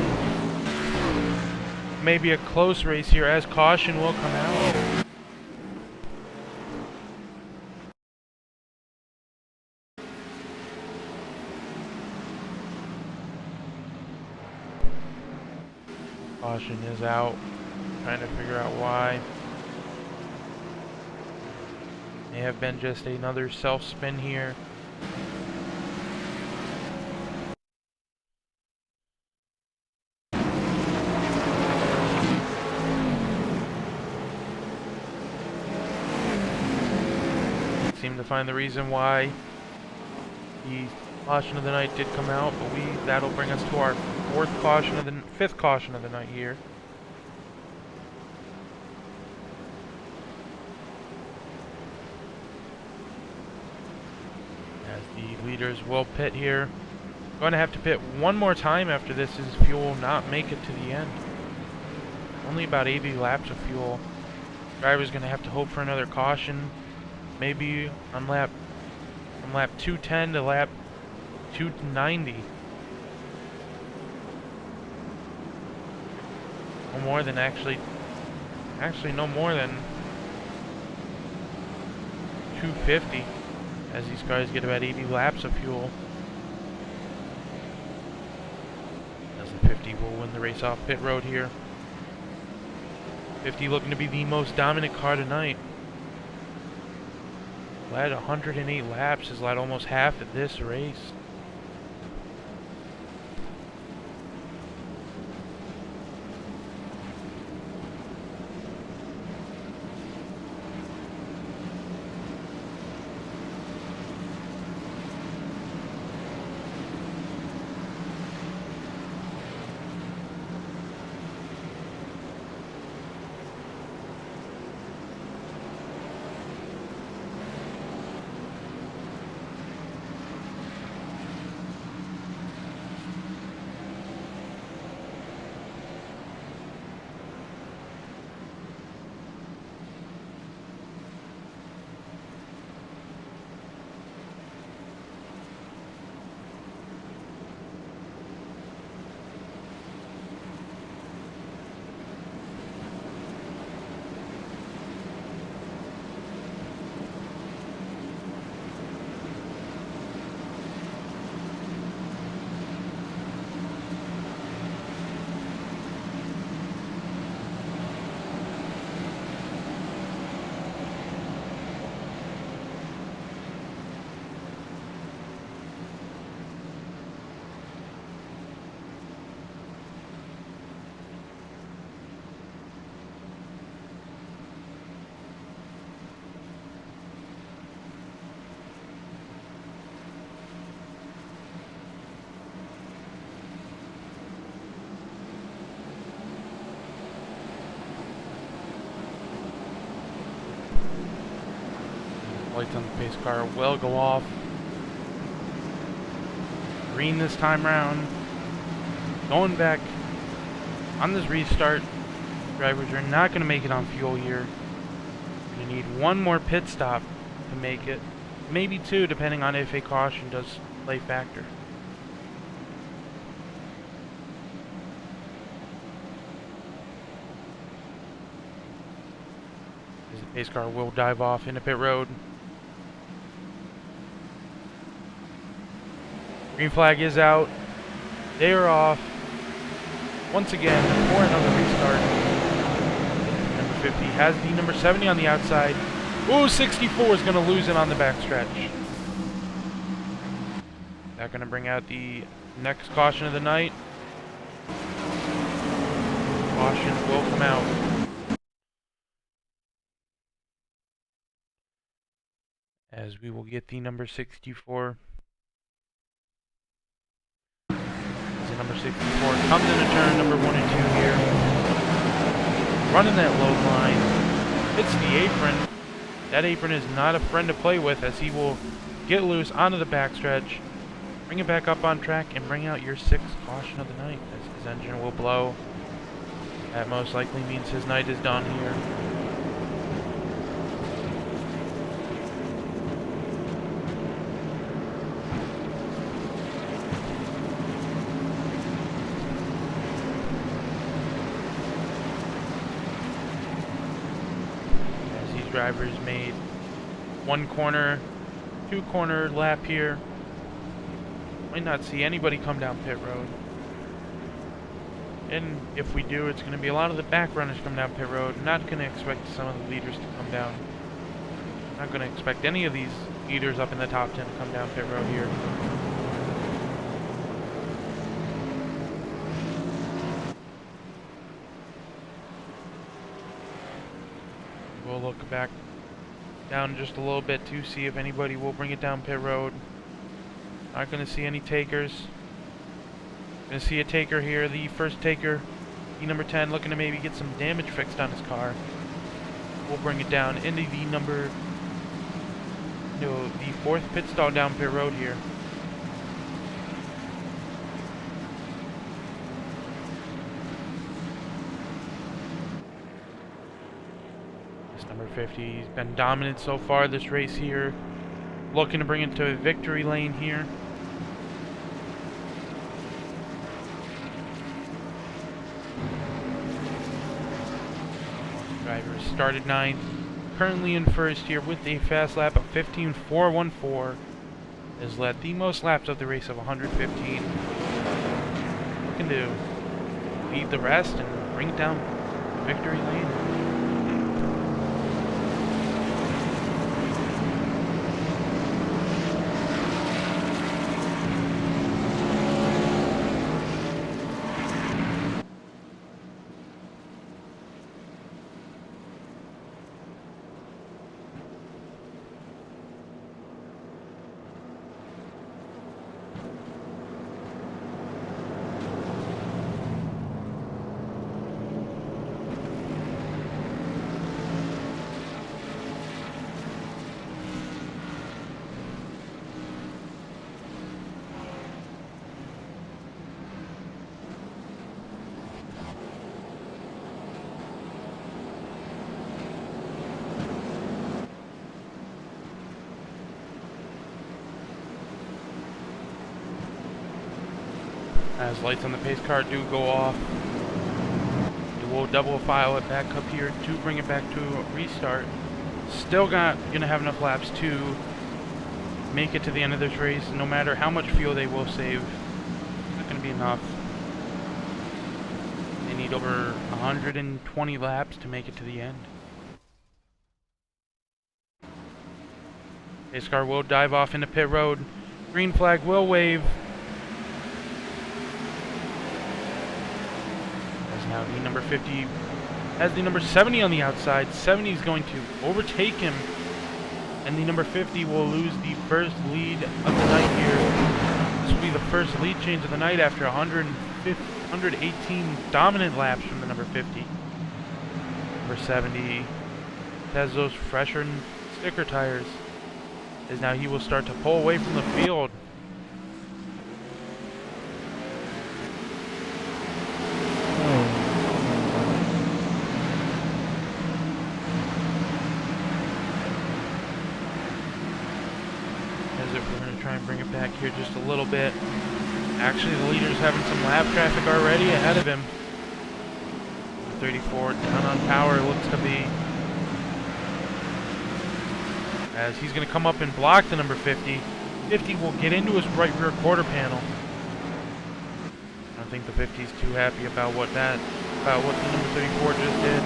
Maybe a close race here as caution will come out. Caution is out. Trying to figure out why. May have been just another self-spin here. Seem to find the reason why the caution of the night did come out, but that'll bring us to our fifth caution of the night here. As the leaders will pit here. Going to have to pit one more time after this, as fuel will not make it to the end. Only about 80 laps of fuel. Driver's going to have to hope for another caution. Maybe on from lap 210 to lap 290. No more than actually no more than 250, as these cars get about 80 laps of fuel. As the 50 will win the race off pit road here. 50 looking to be the most dominant car tonight. Led 108 laps, has led almost half of this race. Lights on the pace car will go off. Green this time round. Going back on this restart. Drivers are not going to make it on fuel here. You need one more pit stop to make it. Maybe two, depending on if a caution does play factor. The pace car will dive off into pit road. Green flag is out. They are off. Once again, for another restart. Number 50 has the number 70 on the outside. Ooh, 64 is going to lose it on the backstretch. That's going to bring out the next caution of the night. Caution will come out. As we will get the number 64. Number 64 comes into turn number 1 and 2 here. Running that low line. Hits the apron. That apron is not a friend to play with, as he will get loose onto the backstretch, bring it back up on track, and bring out your 6th caution of the night, as his engine will blow. That most likely means his night is done here. Drivers made 1 corner, 2 corner lap here. Might not see anybody come down pit road. And if we do, it's going to be a lot of the back runners come down pit road. Not going to expect some of the leaders to come down. Not going to expect any of these leaders up in the top 10 to come down pit road here. We'll look back down just a little bit to see if anybody will bring it down pit road. Not going to see any takers. Going to see a taker here. The first taker, the number 10, looking to maybe get some damage fixed on his car. We'll bring it down into the the 4th pit stall down pit road here. Number 50, he's been dominant so far this race here. Looking to bring it to a victory lane here. Driver started 9th. Currently in first here with a fast lap of 15.414. Has led the most laps of the race of 115. Looking to lead the rest and bring it down victory lane. As lights on the pace car do go off, it will double file it back up here to bring it back to a restart. Still gonna have enough laps to make it to the end of this race. No matter how much fuel they will save, it's not gonna be enough. They need over 120 laps to make it to the end. Pace car will dive off into pit road. Green flag will wave. As now the number 50 has the number 70 on the outside. 70 is going to overtake him, and the number 50 will lose the first lead of the night here. This will be the first lead change of the night after 118 dominant laps from the number 50. Number 70 has those fresher sticker tires, as now he will start to pull away from the field. As if we're going to try and bring it back here just a little bit. Actually, the leader's having some lap traffic already ahead of him. 34 down on power looks to be, as he's going to come up and block the number 50. 50 will get into his right rear quarter panel. I don't think the 50's too happy about what the number 34 just did.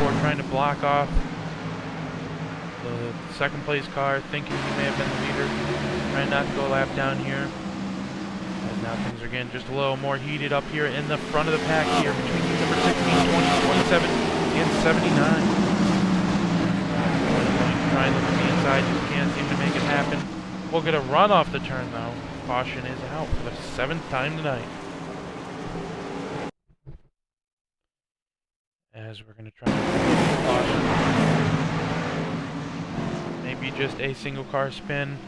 34 trying to block off the second place car, thinking he may have been the leader, trying not to go a lap down here. As now things are getting just a little more heated up here in the front of the pack here between number 16, 20, 27, and 79. Trying to look at the inside, just can't seem to make it happen. We'll get a run off the turn though. Caution is out for the 7th time tonight. As we're going to try and caution. Maybe just a single car spin.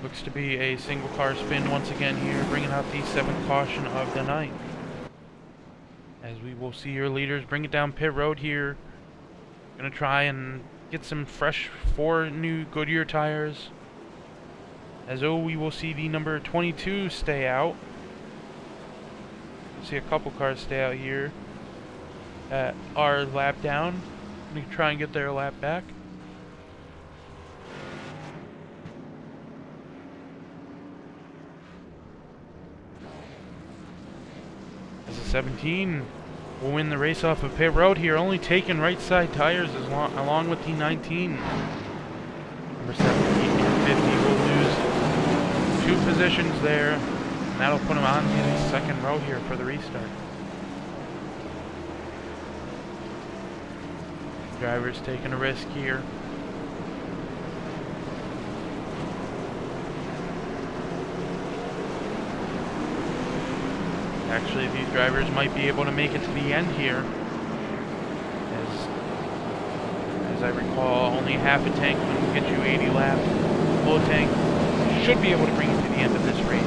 Looks to be a single car spin once again here, bringing out the 7th caution of the night. As we will see your leaders bring it down pit road here. Gonna try and get some fresh 4 new Goodyear tires. As we will see the number 22 stay out. See a couple cars stay out here that are lap down. Gonna try and get their lap back. As a 17 will win the race off of pit road here, only taking right side tires along with the 19. Number 17 and 50 will lose 2 positions there, and that'll put him on the second row here for the restart. Drivers taking a risk here. Actually, these drivers might be able to make it to the end here. As I recall, only half a tank will get you 80 laps. Full tank should be able to bring you to the end of this race.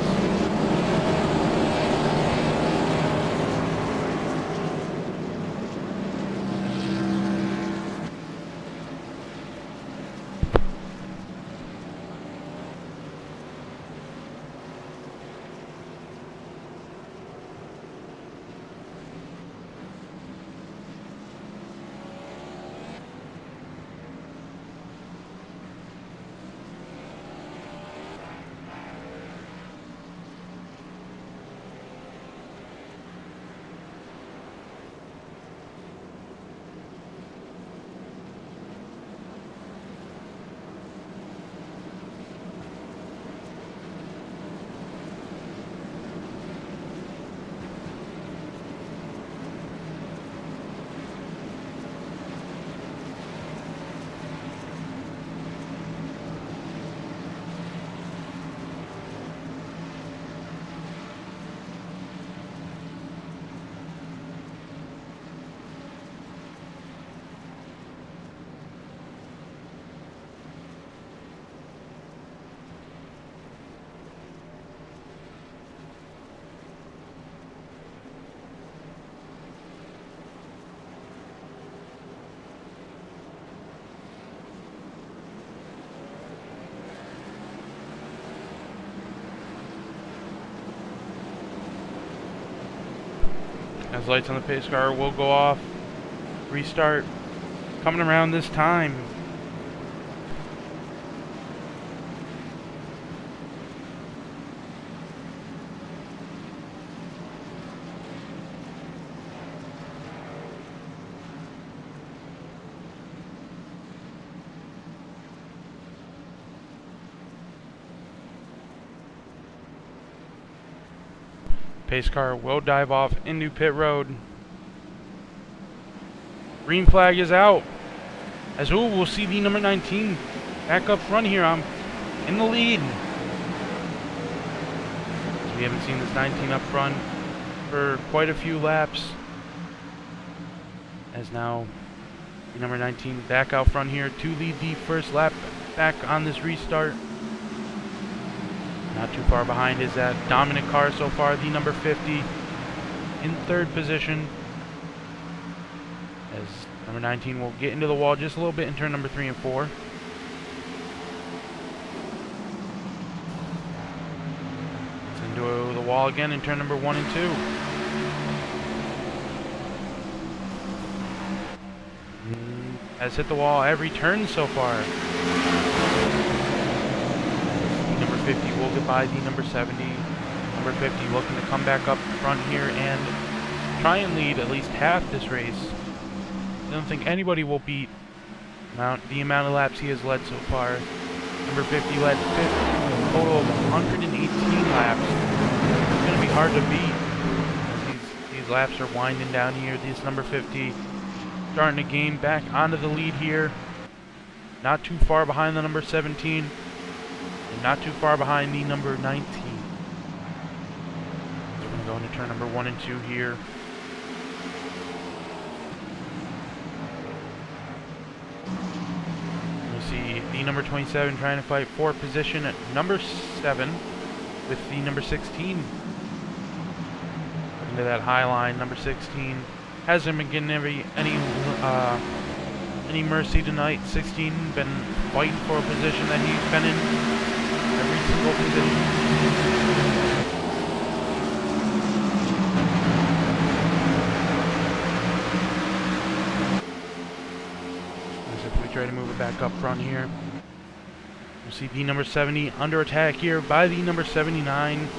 As lights on the pace car will go off. Restart coming around this time. Pace car will dive off into pit road. Green flag is out. As we'll see the number 19 back up front here. I'm in the lead. So we haven't seen this 19 up front for quite a few laps. As now the number 19 back out front here to lead the first lap back on this restart. Not too far behind is that dominant car so far, the number 50 in third position. As number 19 will get into the wall just a little bit in turn number 3 and 4. It's into the wall again in turn number 1 and 2. Has hit the wall every turn so far. 50 will get by the number 70. Number 50 looking to come back up front here and try and lead at least half this race. I don't think anybody will beat the amount of laps he has led so far. Number 50 led a total of 118 laps. It's going to be hard to beat as these laps are winding down here. This number 50 starting to gain back onto the lead here. Not too far behind the number 17. Not too far behind the number 19. So we're going to go into turn number 1 and 2 here. We'll see the number 27 trying to fight for position at number 7 with the number 16. Into that high line, number 16 hasn't been getting any mercy tonight. 16 been fighting for a position that he's been in. Every single position. As if we try to move it back up front here. We'll see the number 70 under attack here by the number 79.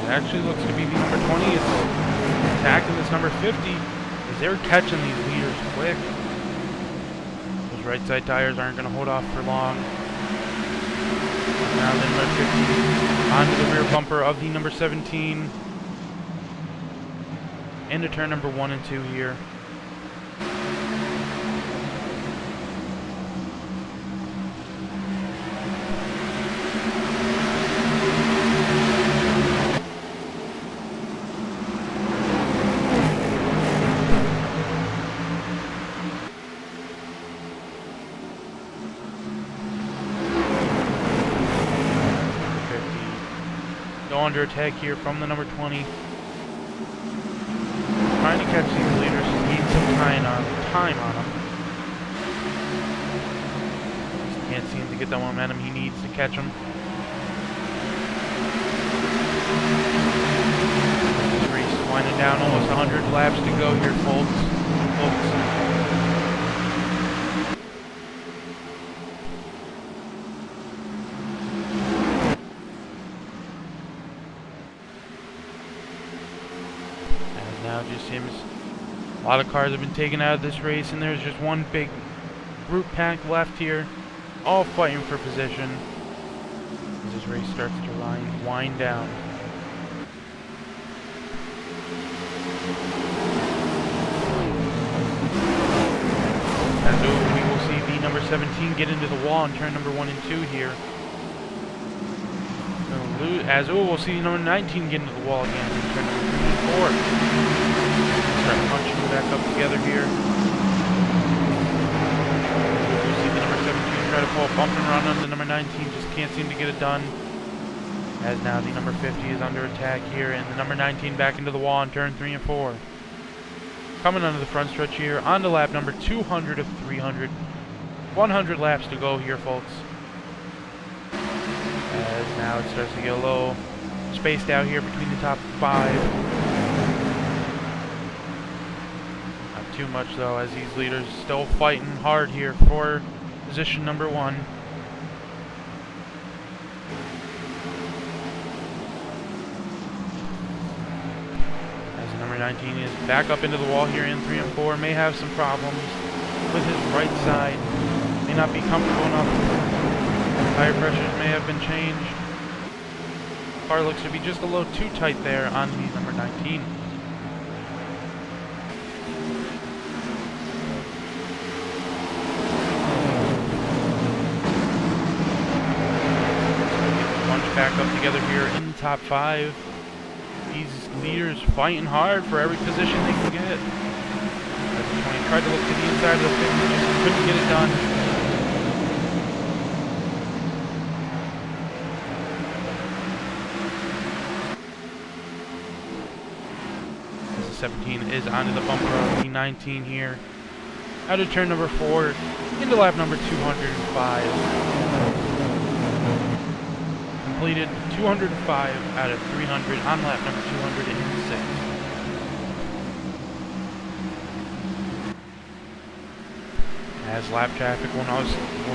Actually looks to be the number 20 is attacking this number 50 as they're catching these leaders quick. Those right side tires aren't going to hold off for long. Now the number 50 onto the rear bumper of the number 17 into turn number 1 and 2 here. Under attack here from the number 20. Trying to catch these leaders, need some time on them. Just can't seem to get the momentum he needs to catch them. This race is winding down, almost 100 laps to go here, folks. Now it just seems a lot of cars have been taken out of this race, and there's just one big group pack left here, all fighting for position as this race starts to wind down. As we will see the number 17 get into the wall in turn number 1 and 2 here. As we'll see number 19 get into the wall again in turn number 3 and 4. Start punching back up together here. We'll see the number 17 try to pull a bump and run on the number 19, just can't seem to get it done. As now the number 50 is under attack here, and the number 19 back into the wall on turn 3 and 4. Coming onto the front stretch here, on to lap number 200 of 300. 100 laps to go here, folks. As now it starts to get a little spaced out here between the top 5. Not too much though, as these leaders still fighting hard here for position number 1. As the number 19 is back up into the wall here in 3 and 4, may have some problems with his right side. May not be comfortable enough. Tire pressures may have been changed. Car looks to be just a little too tight there on the number 19. Bunch back up together here in the top 5. These leaders fighting hard for every position they can get. As the 20 tried to look to the inside of the 50, just couldn't get it done. As the 17 is onto the bumper of the 19 here. Out of turn number 4, into lap number 205. Completed 205 out of 300 on lap number 206. As lap traffic will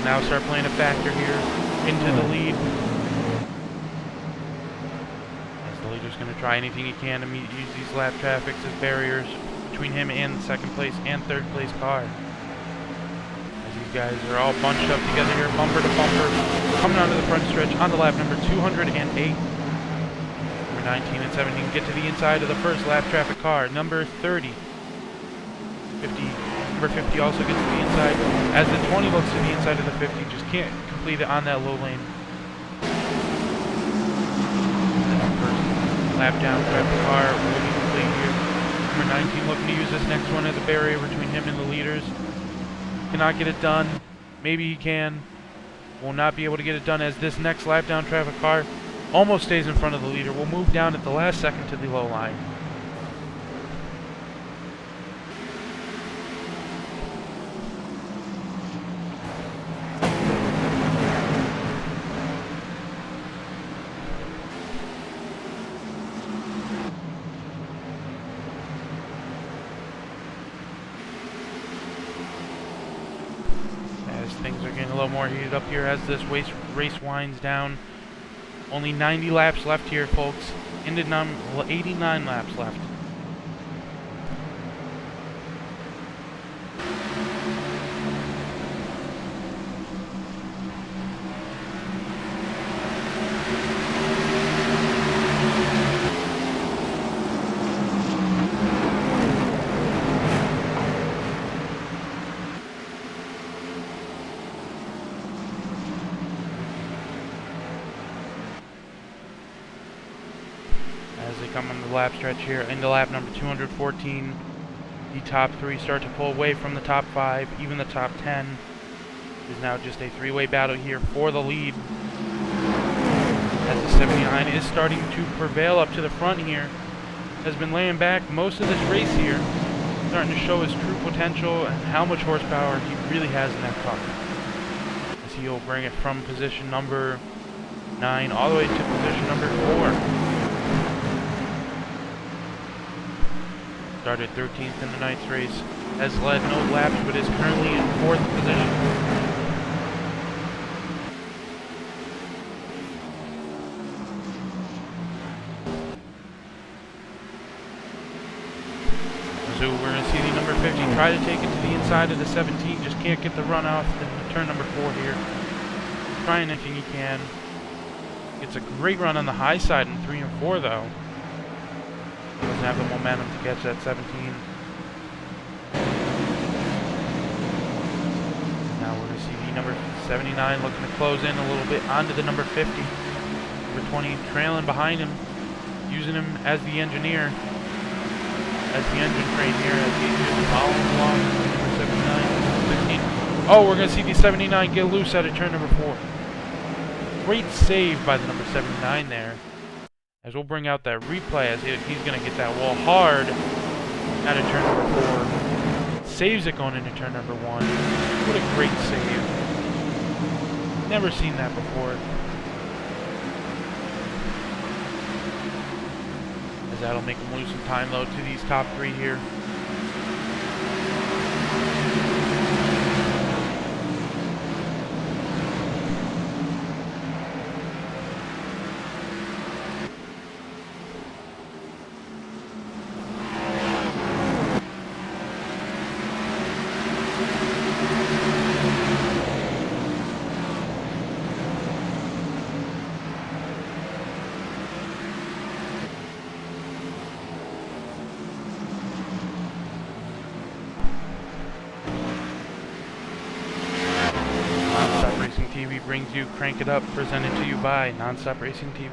now start playing a factor here into the lead. As the leader's going to try anything he can to use these lap traffics as barriers between him and the second place and third place car. These guys are all bunched up together here, bumper to bumper, coming onto the front stretch onto lap number 208. Number 19 and 17 get to the inside of the first lap traffic car. Number 30, number 50 also gets to the inside. As the 20 looks to the inside of the 50, just can't complete it on that low lane. First lap down traffic car will be complete here. Number 19 looking to use this next one as a barrier between him and the leaders. Cannot get it done. Maybe he can. Will not be able to get it done as this next lap down traffic car almost stays in front of the leader. Will move down at the last second to the low line. Things are getting a little more heated up here as this race winds down. Only 90 laps left here, folks. Into 89 laps left. As they come on the lap stretch here, into lap number 214, the top 3 start to pull away from the top 5. Even the top 10 is now just a 3-way battle here for the lead. As the 79 is starting to prevail up to the front here, has been laying back most of this race here, starting to show his true potential and how much horsepower he really has in that car. As he'll bring it from position number 9 all the way to position number 4. Started 13th in the night's race, has led no laps, but is currently in 4th position. So we're going to see the number 50 try to take it to the inside of the 17, just can't get the run off the turn number 4 here. Trying anything he can. It's a great run on the high side in 3 and 4 though. Doesn't have the momentum to catch that 17. Now we're going to see the number 79 looking to close in a little bit onto the number 50. Number 20 trailing behind him, using him as the engineer, as the engine train here, as he's just following along. Number 79, 16. Oh, we're going to see the 79 get loose out of turn number 4. Great save by the number 79 there. As we'll bring out that replay as he's going to get that wall hard out of turn number 4. Saves it going into turn number 1. What a great save. Never seen that before. As that'll make him lose some time though to these top 3 here. TV brings you Crank It Up, presented to you by Non-StopRacingTV.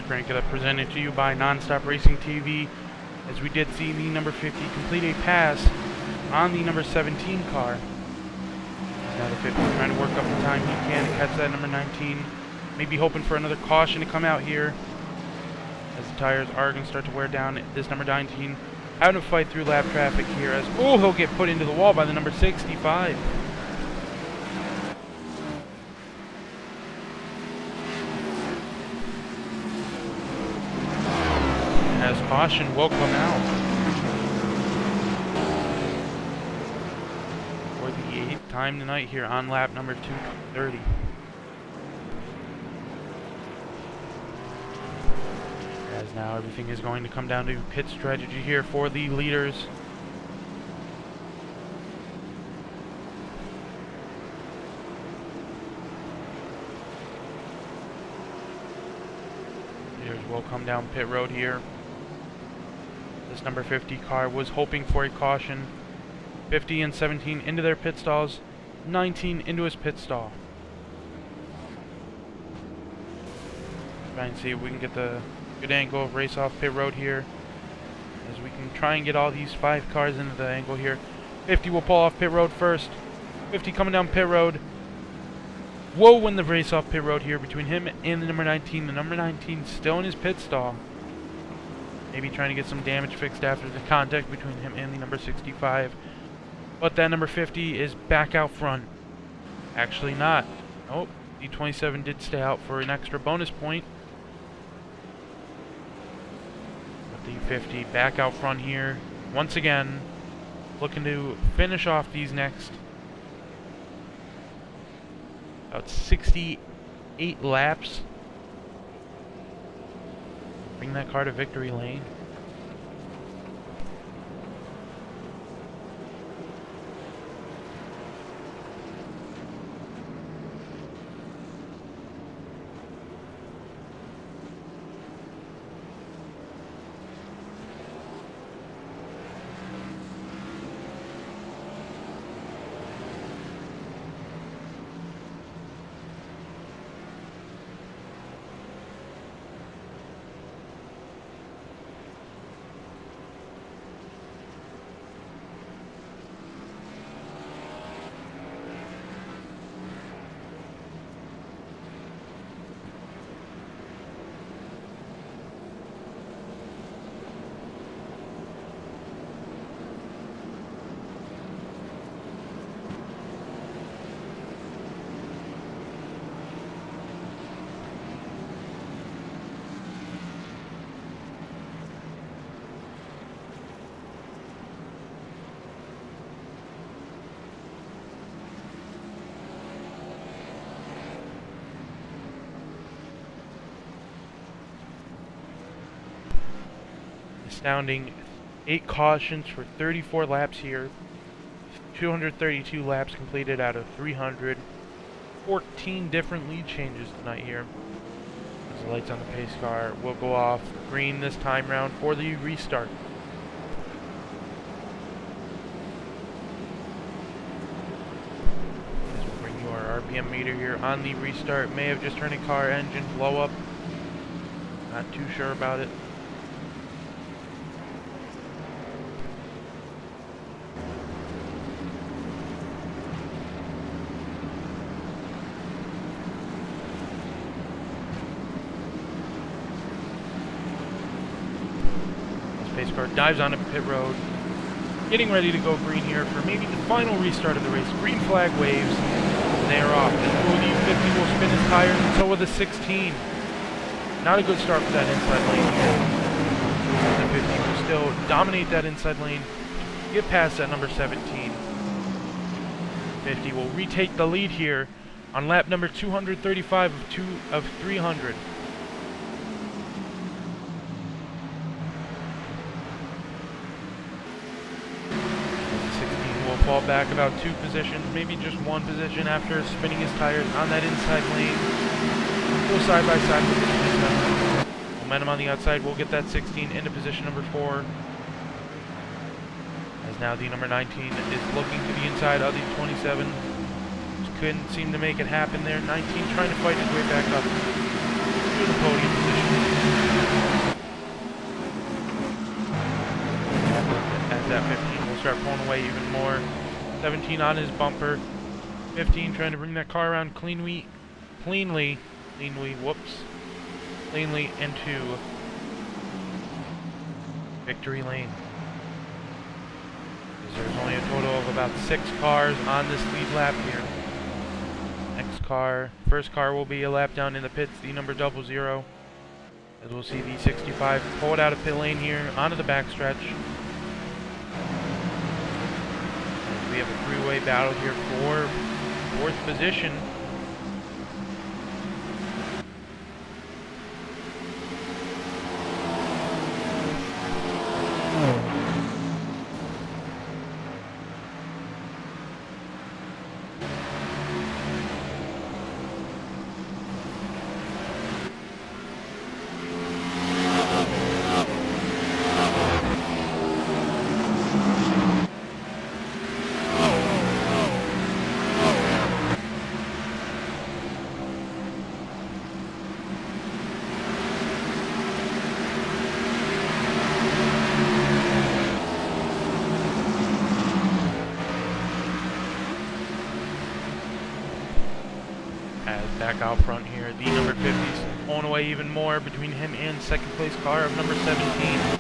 Crank It Up, presented to you by Non-StopRacingTV, as we did see the number 50 complete a pass on the number 17 car. Now the 50 trying to work up the time he can to catch that number 19. Maybe hoping for another caution to come out here, as the tires are going to start to wear down. This number 19 having to fight through lap traffic here, as he'll get put into the wall by the number 65. As caution will come out for the 8th time tonight here on lap number 230. As now everything is going to come down to pit strategy here for the leaders. Leaders will come down pit road here. This number 50 car was hoping for a caution. 50 and 17 into their pit stalls. 19 into his pit stall. Try and see if we can get the good angle of race off pit road here, as we can try and get all these 5 cars into the angle here. 50 will pull off pit road first. 50 coming down pit road. Will win the race off pit road here between him and the number 19. The number 19 still in his pit stall. Maybe trying to get some damage fixed after the contact between him and the number 65. But that number 50 is back out front. Actually not. Oh, the 27 did stay out for an extra bonus point. But the 50 back out front here. Once again, looking to finish off these next about 68 laps. Bring that car to victory lane. astounding 8 cautions for 34 laps here. 232 laps completed out of 300. 14 different lead changes tonight here. As the lights on the pace car will go off green this time round for the restart. As we'll bring you our RPM meter here on the restart. May have just turned a car engine blow up. Not too sure about it. Pace car dives onto pit road, getting ready to go green here for maybe the final restart of the race. Green flag waves, and they are off. The U50 will spin his tires, and so will the 16. Not a good start for that inside lane here. The 50 will still dominate that inside lane, get past that number 17. 50 will retake the lead here on lap number 235 of 300. Fall back about 2 positions, maybe just 1 position after spinning his tires on that inside lane. Go side by side with the 27. Momentum on the outside will get that 16 into position number 4. As now the number 19 is looking to the inside of the 27. Just couldn't seem to make it happen there. 19 trying to fight his way back up to the podium position. As that 15 will start pulling away even more. 17 on his bumper. 15 trying to bring that car around cleanly into victory lane. There's only a total of about 6 cars on this lead lap here. First car will be a lap down in the pits, the number 00. As we'll see the 65 pull it out of pit lane here onto the backstretch. We have a three-way battle here for 4th position. Back out front here, the number 50's pulling away even more between him and 2nd place car of number 17.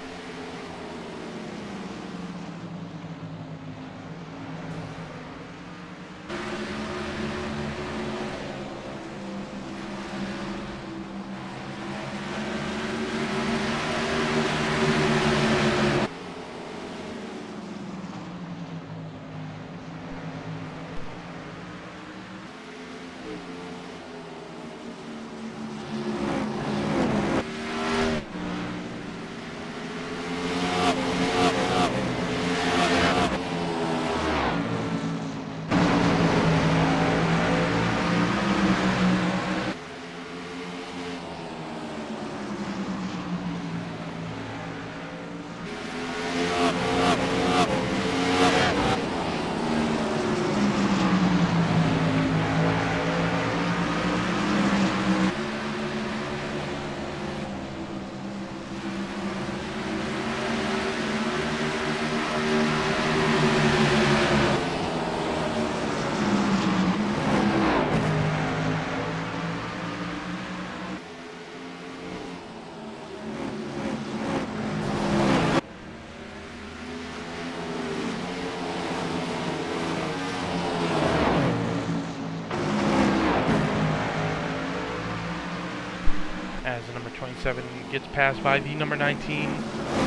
As the number 27 gets passed by the number 19.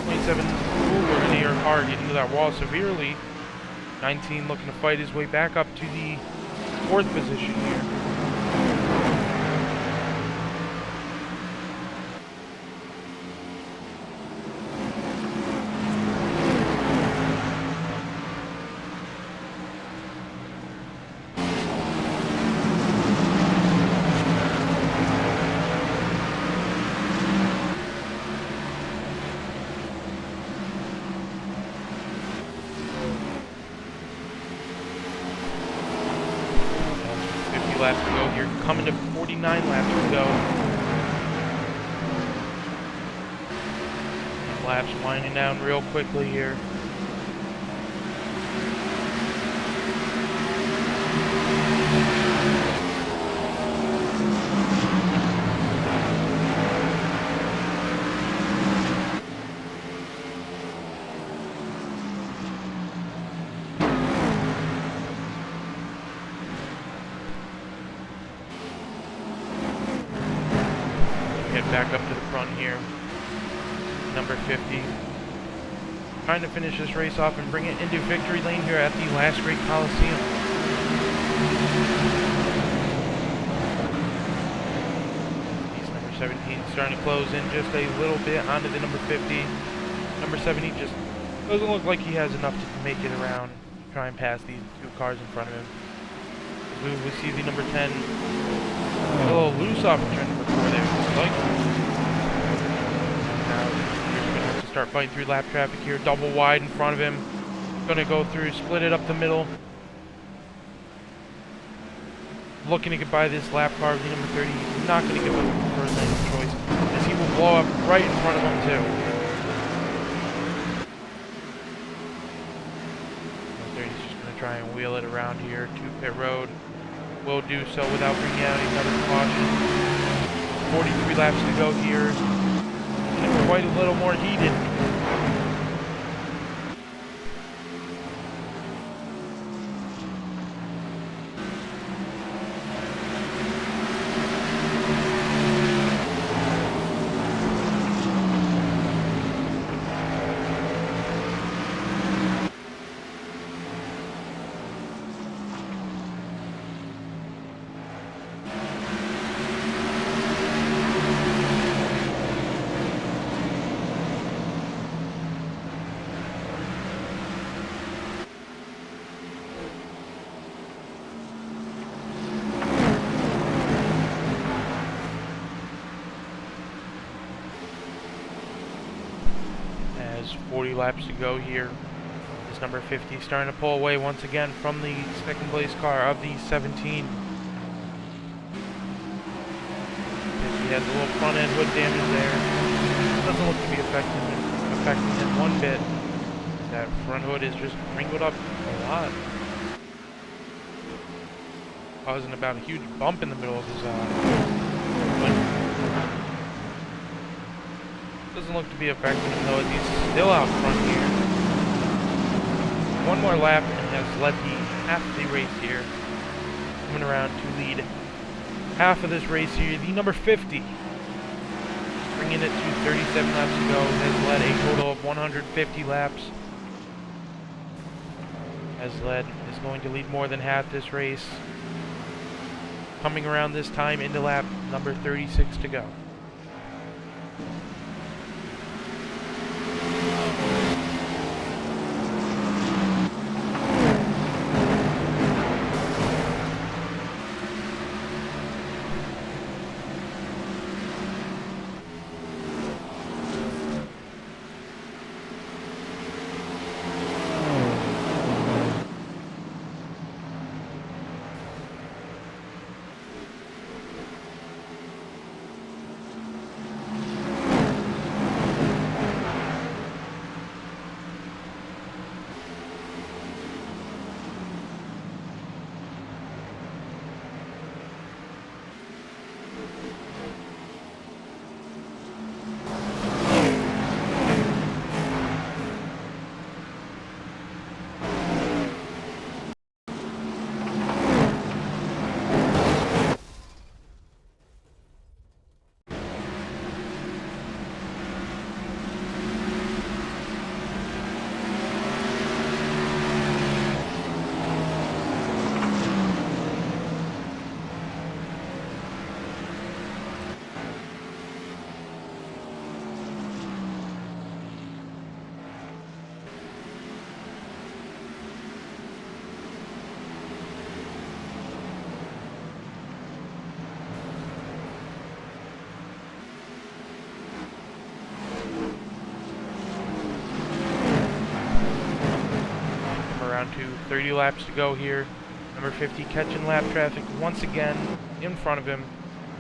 27 over in your car getting to that wall severely. 19 looking to fight his way back up to the 4th position here. Laps winding down real quickly here. Get back up to the front here. Number 50. Trying to finish this race off and bring it into victory lane here at the last great Coliseum. He's number 17 starting to close in just a little bit onto the number 50. Number 70 just doesn't look like he has enough to make it around, try and pass these two cars in front of him. We see the number 10 a little loose off of turn number 4 there. Like, now he's going to have to start fighting through lap traffic here. Double wide in front of him. Going to go through, split it up the middle. Looking to get by this lap car of the number 30. He's not going to give up the first lane of choice, as he will blow up right in front of him too. Number 30 is just going to try and wheel it around here to pit road. Will do so without bringing out another caution. 43 laps to go here. And it's quite a little more heated. As 40 laps to go here. This number 50 starting to pull away once again from the second place car of the 17. He has a little front end hood damage there. Doesn't look to be affecting him one bit. That front hood is just wrinkled up a lot. Causing about a huge bump in the middle of his hood. Doesn't look to be affecting him though, as he's still out front here. One more lap and has led the half of the race here. Coming around to lead half of this race here, the number 50. Bringing it to 37 laps to go, has led a total of 150 laps. Is going to lead more than half this race. Coming around this time into lap number 36 to go. To 30 laps to go here. Number 50 catching lap traffic once again in front of him.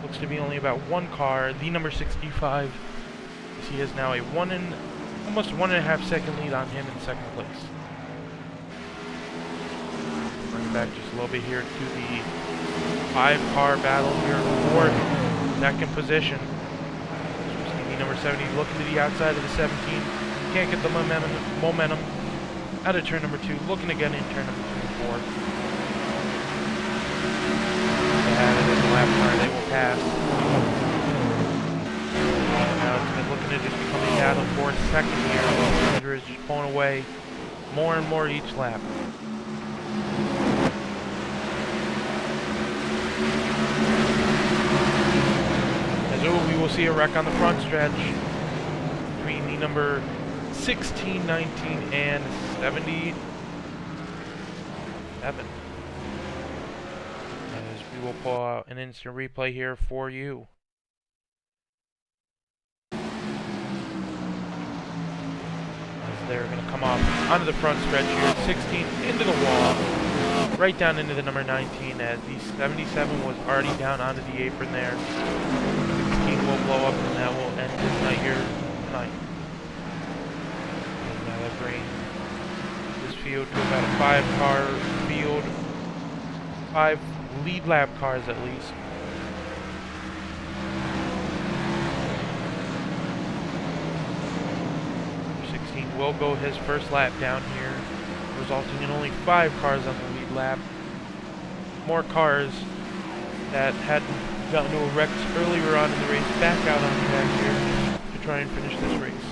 Looks to be only about one car, the number 65. As he is now a 1 Almost 1.5 second lead on him in second place. Bring it back just a little bit here to the 5-car battle here for second position. Number 70 looking to the outside of the 17. Can't get the momentum out of turn number 2. Looking again in turn number 3 and 4. They have it in the lap car. They will pass. Now it's looking to just become a battle for second here. The leader is just pulling away more and more each lap. We will see a wreck on the front stretch between the number 16, 19, and 77. As we will pull out an instant replay here for you. As they're going to come off onto the front stretch here, 16 into the wall, right down into the number 19, as the 77 was already down onto the apron there. Will blow up, and that will end his night here tonight. And now that brings this field to about a 5-car field, 5 lead lap cars at least. Number 16 will go his first lap down here, resulting in only 5 cars on the lead lap. More cars that had got into a wreck earlier on in the race, back out on the back here to try and finish this race.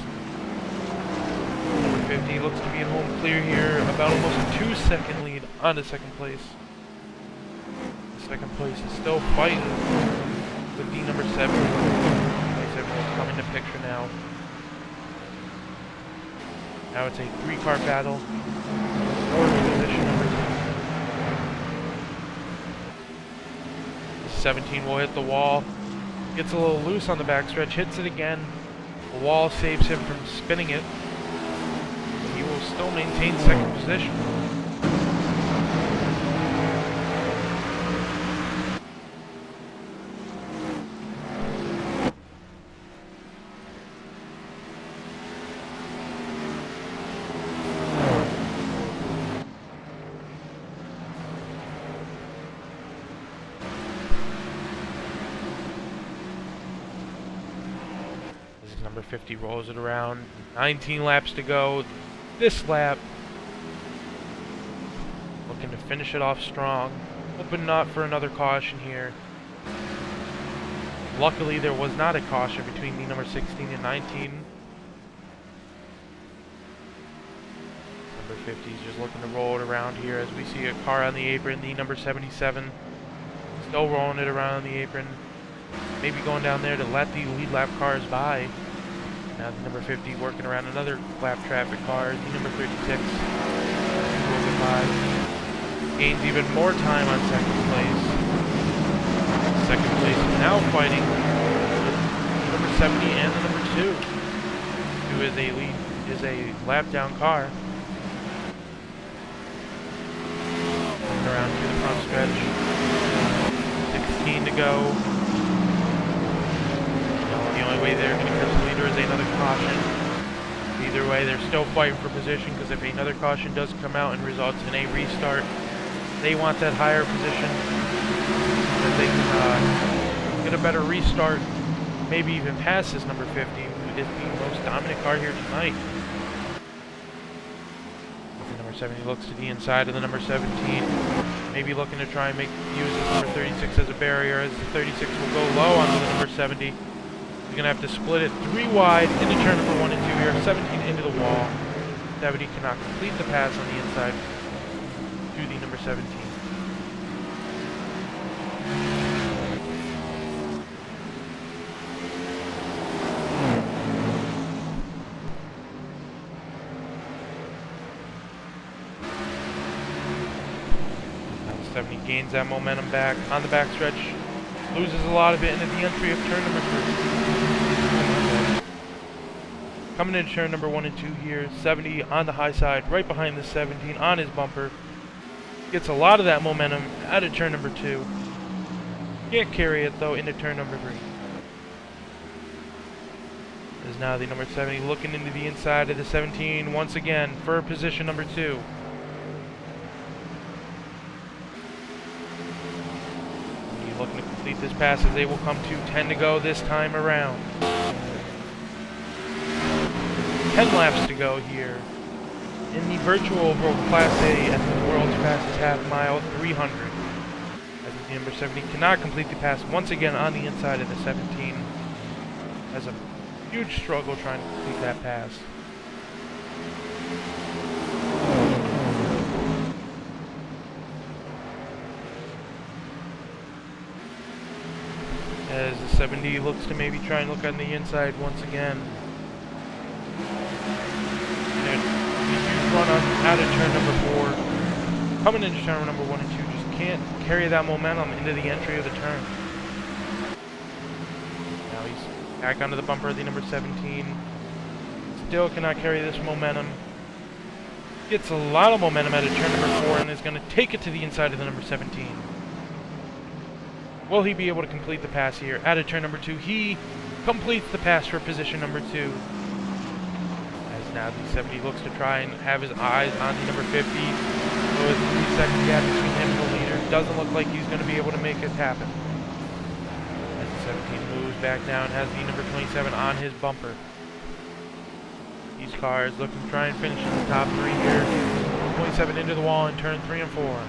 Number 50 looks to be in home clear here, about almost a 2-second lead onto second place. Second place is still fighting with the number 7. Will come into picture now. Now it's a 3-car battle. 4th position number 17 will hit the wall, gets a little loose on the backstretch, hits it again. The wall saves him from spinning it. He will still maintain second position. Number 50 rolls it around. 19 laps to go. This lap, looking to finish it off strong. Hoping not for another caution here. Luckily, there was not a caution between the number 16 and 19. Number 50 is just looking to roll it around here as we see a car on the apron. The number 77 still rolling it around on the apron. Maybe going down there to let the lead lap cars by. Now the number 50 working around another lap traffic car. The number 36 gains even more time on second place. Second place is now fighting the number 70 and the number 2, who is a lap down car. Coming around to the front stretch. 16 to go. The only way they're going to catch the leader is another caution. Either way, they're still fighting for position, because if another caution does come out and results in a restart, they want that higher position so that they can get a better restart, maybe even pass this number 50, who is the most dominant car here tonight. The number 70 looks to the inside of the number 17, maybe looking to try and use this number 36 as a barrier, as the 36 will go low onto the number 70. He's going to have to split it 3 wide into turn number 1 and 2 here. 17 into the wall. 70 cannot complete the pass on the inside to the number 17. Now 70 gains that momentum back on the backstretch. Loses a lot of it into the entry of turn number 3. Coming into turn number 1 and 2 here. 70 on the high side, right behind the 17 on his bumper. Gets a lot of that momentum out of turn number 2. Can't carry it though into turn number 3. As now the number 70 looking into the inside of the 17 once again for position number 2. Looking to complete this pass as they will come to 10 to go this time around. 10 laps to go here in the virtual oval Class A at the world's fastest half mile 300. As the number 70 cannot complete the pass once again on the inside of the 17. Has a huge struggle trying to complete that pass. As the 70 looks to maybe try and look on the inside once again. And huge run on out of turn number 4. Coming into turn number 1 and 2, just can't carry that momentum into the entry of the turn. Now he's back onto the bumper of the number 17. Still cannot carry this momentum. Gets a lot of momentum out of turn number 4 and is going to take it to the inside of the number 17. Will he be able to complete the pass here? Out of turn number 2, he completes the pass for position number 2. As now the 70 looks to try and have his eyes on the number 50. So with 3-second gap between him and the leader, doesn't look like he's going to be able to make it happen. As the 17 moves back down, has the number 27 on his bumper. These cars looking to try and finish in the top 3 here. 27 into the wall in turn 3 and 4.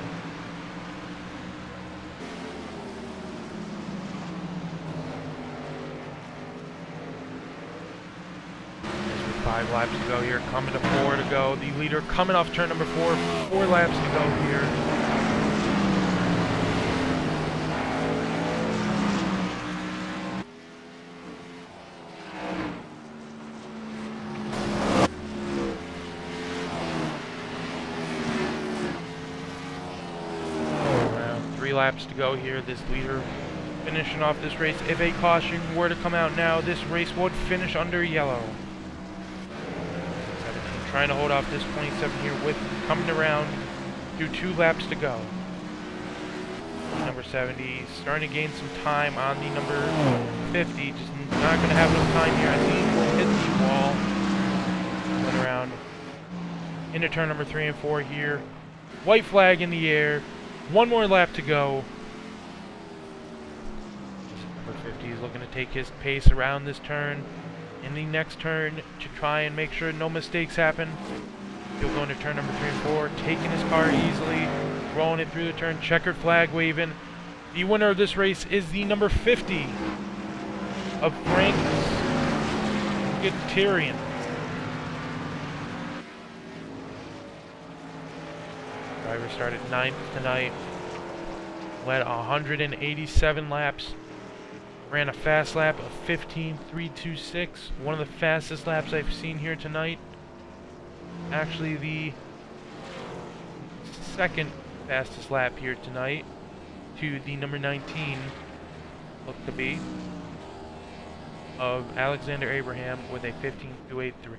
5 laps to go here, coming to 4 to go. The leader coming off turn number 4, 4 laps to go here. Around 3 laps to go here. This leader finishing off this race. If a caution were to come out now, this race would finish under yellow. Trying to hold off this 27 here with coming around to 2 laps to go. Number 70 starting to gain some time on the number 50. Just not going to have enough time here. I think we'll hit the wall. Went around into turn number 3 and 4 here. White flag in the air. 1 more lap to go. Number 50 is looking to take his pace around this turn. In the next turn to try and make sure no mistakes happen. He'll go into turn number 3 and 4, taking his car easily, rolling it through the turn, checkered flag waving. The winner of this race is the number 50 of Frank Gutierrez. Driver started 9th tonight, led 187 laps. Ran a fast lap of 15.326, one of the fastest laps I've seen here tonight. Actually, the second fastest lap here tonight to the number 19, looked to be, of Alexander Abraham with a 15.283.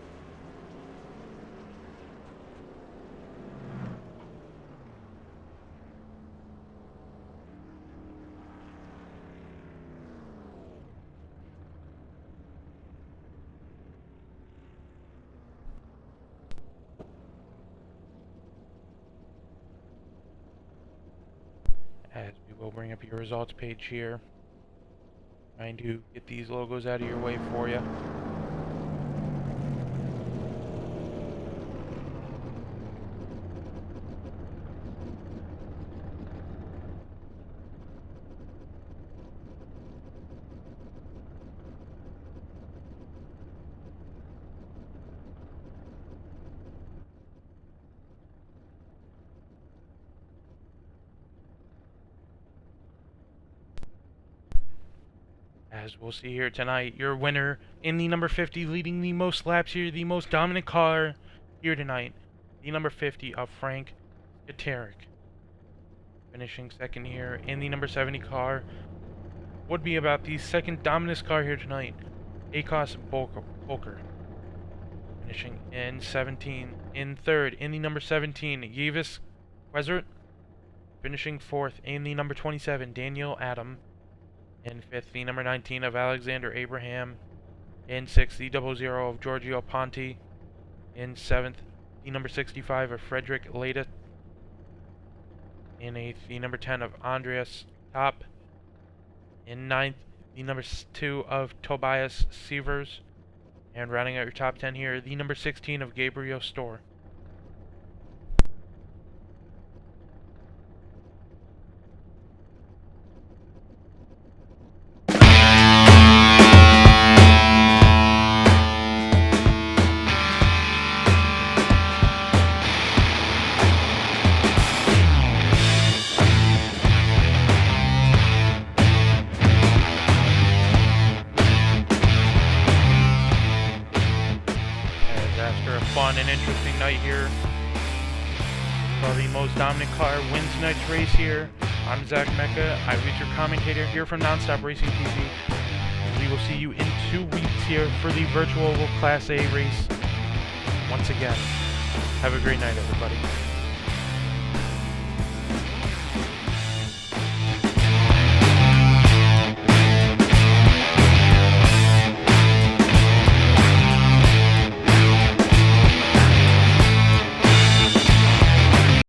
As we will bring up your results page here. Trying to get these logos out of your way for you. As we'll see here tonight, your winner in the number 50, leading the most laps here, the most dominant car here tonight, the number 50 of Frank Gutierrez. Finishing second here in the number 70 car would be about the second dominant car here tonight, Akos Bolker. Finishing in 17, in third in the number 17, Yevis Wezert. Finishing fourth in the number 27, Daniel Adam. In fifth, the number 19 of Alexander Abraham. In 6th, the 00 of Giorgio Ponti. In 7th, the number 65 of Frederick Leda. In 8th, the number 10 of Andreas Top. In 9th, the number 2 of Tobias Sievers. And rounding out your top 10 here, the number 16 of Gabriel Storr. After a fun and interesting night here, probably the most dominant car wins tonight's race here. I'm Zach Mecca. I was your commentator here from Non-StopRacingTV. We will see you in 2 weeks here for the virtual Class A race once again. Have a great night, everybody.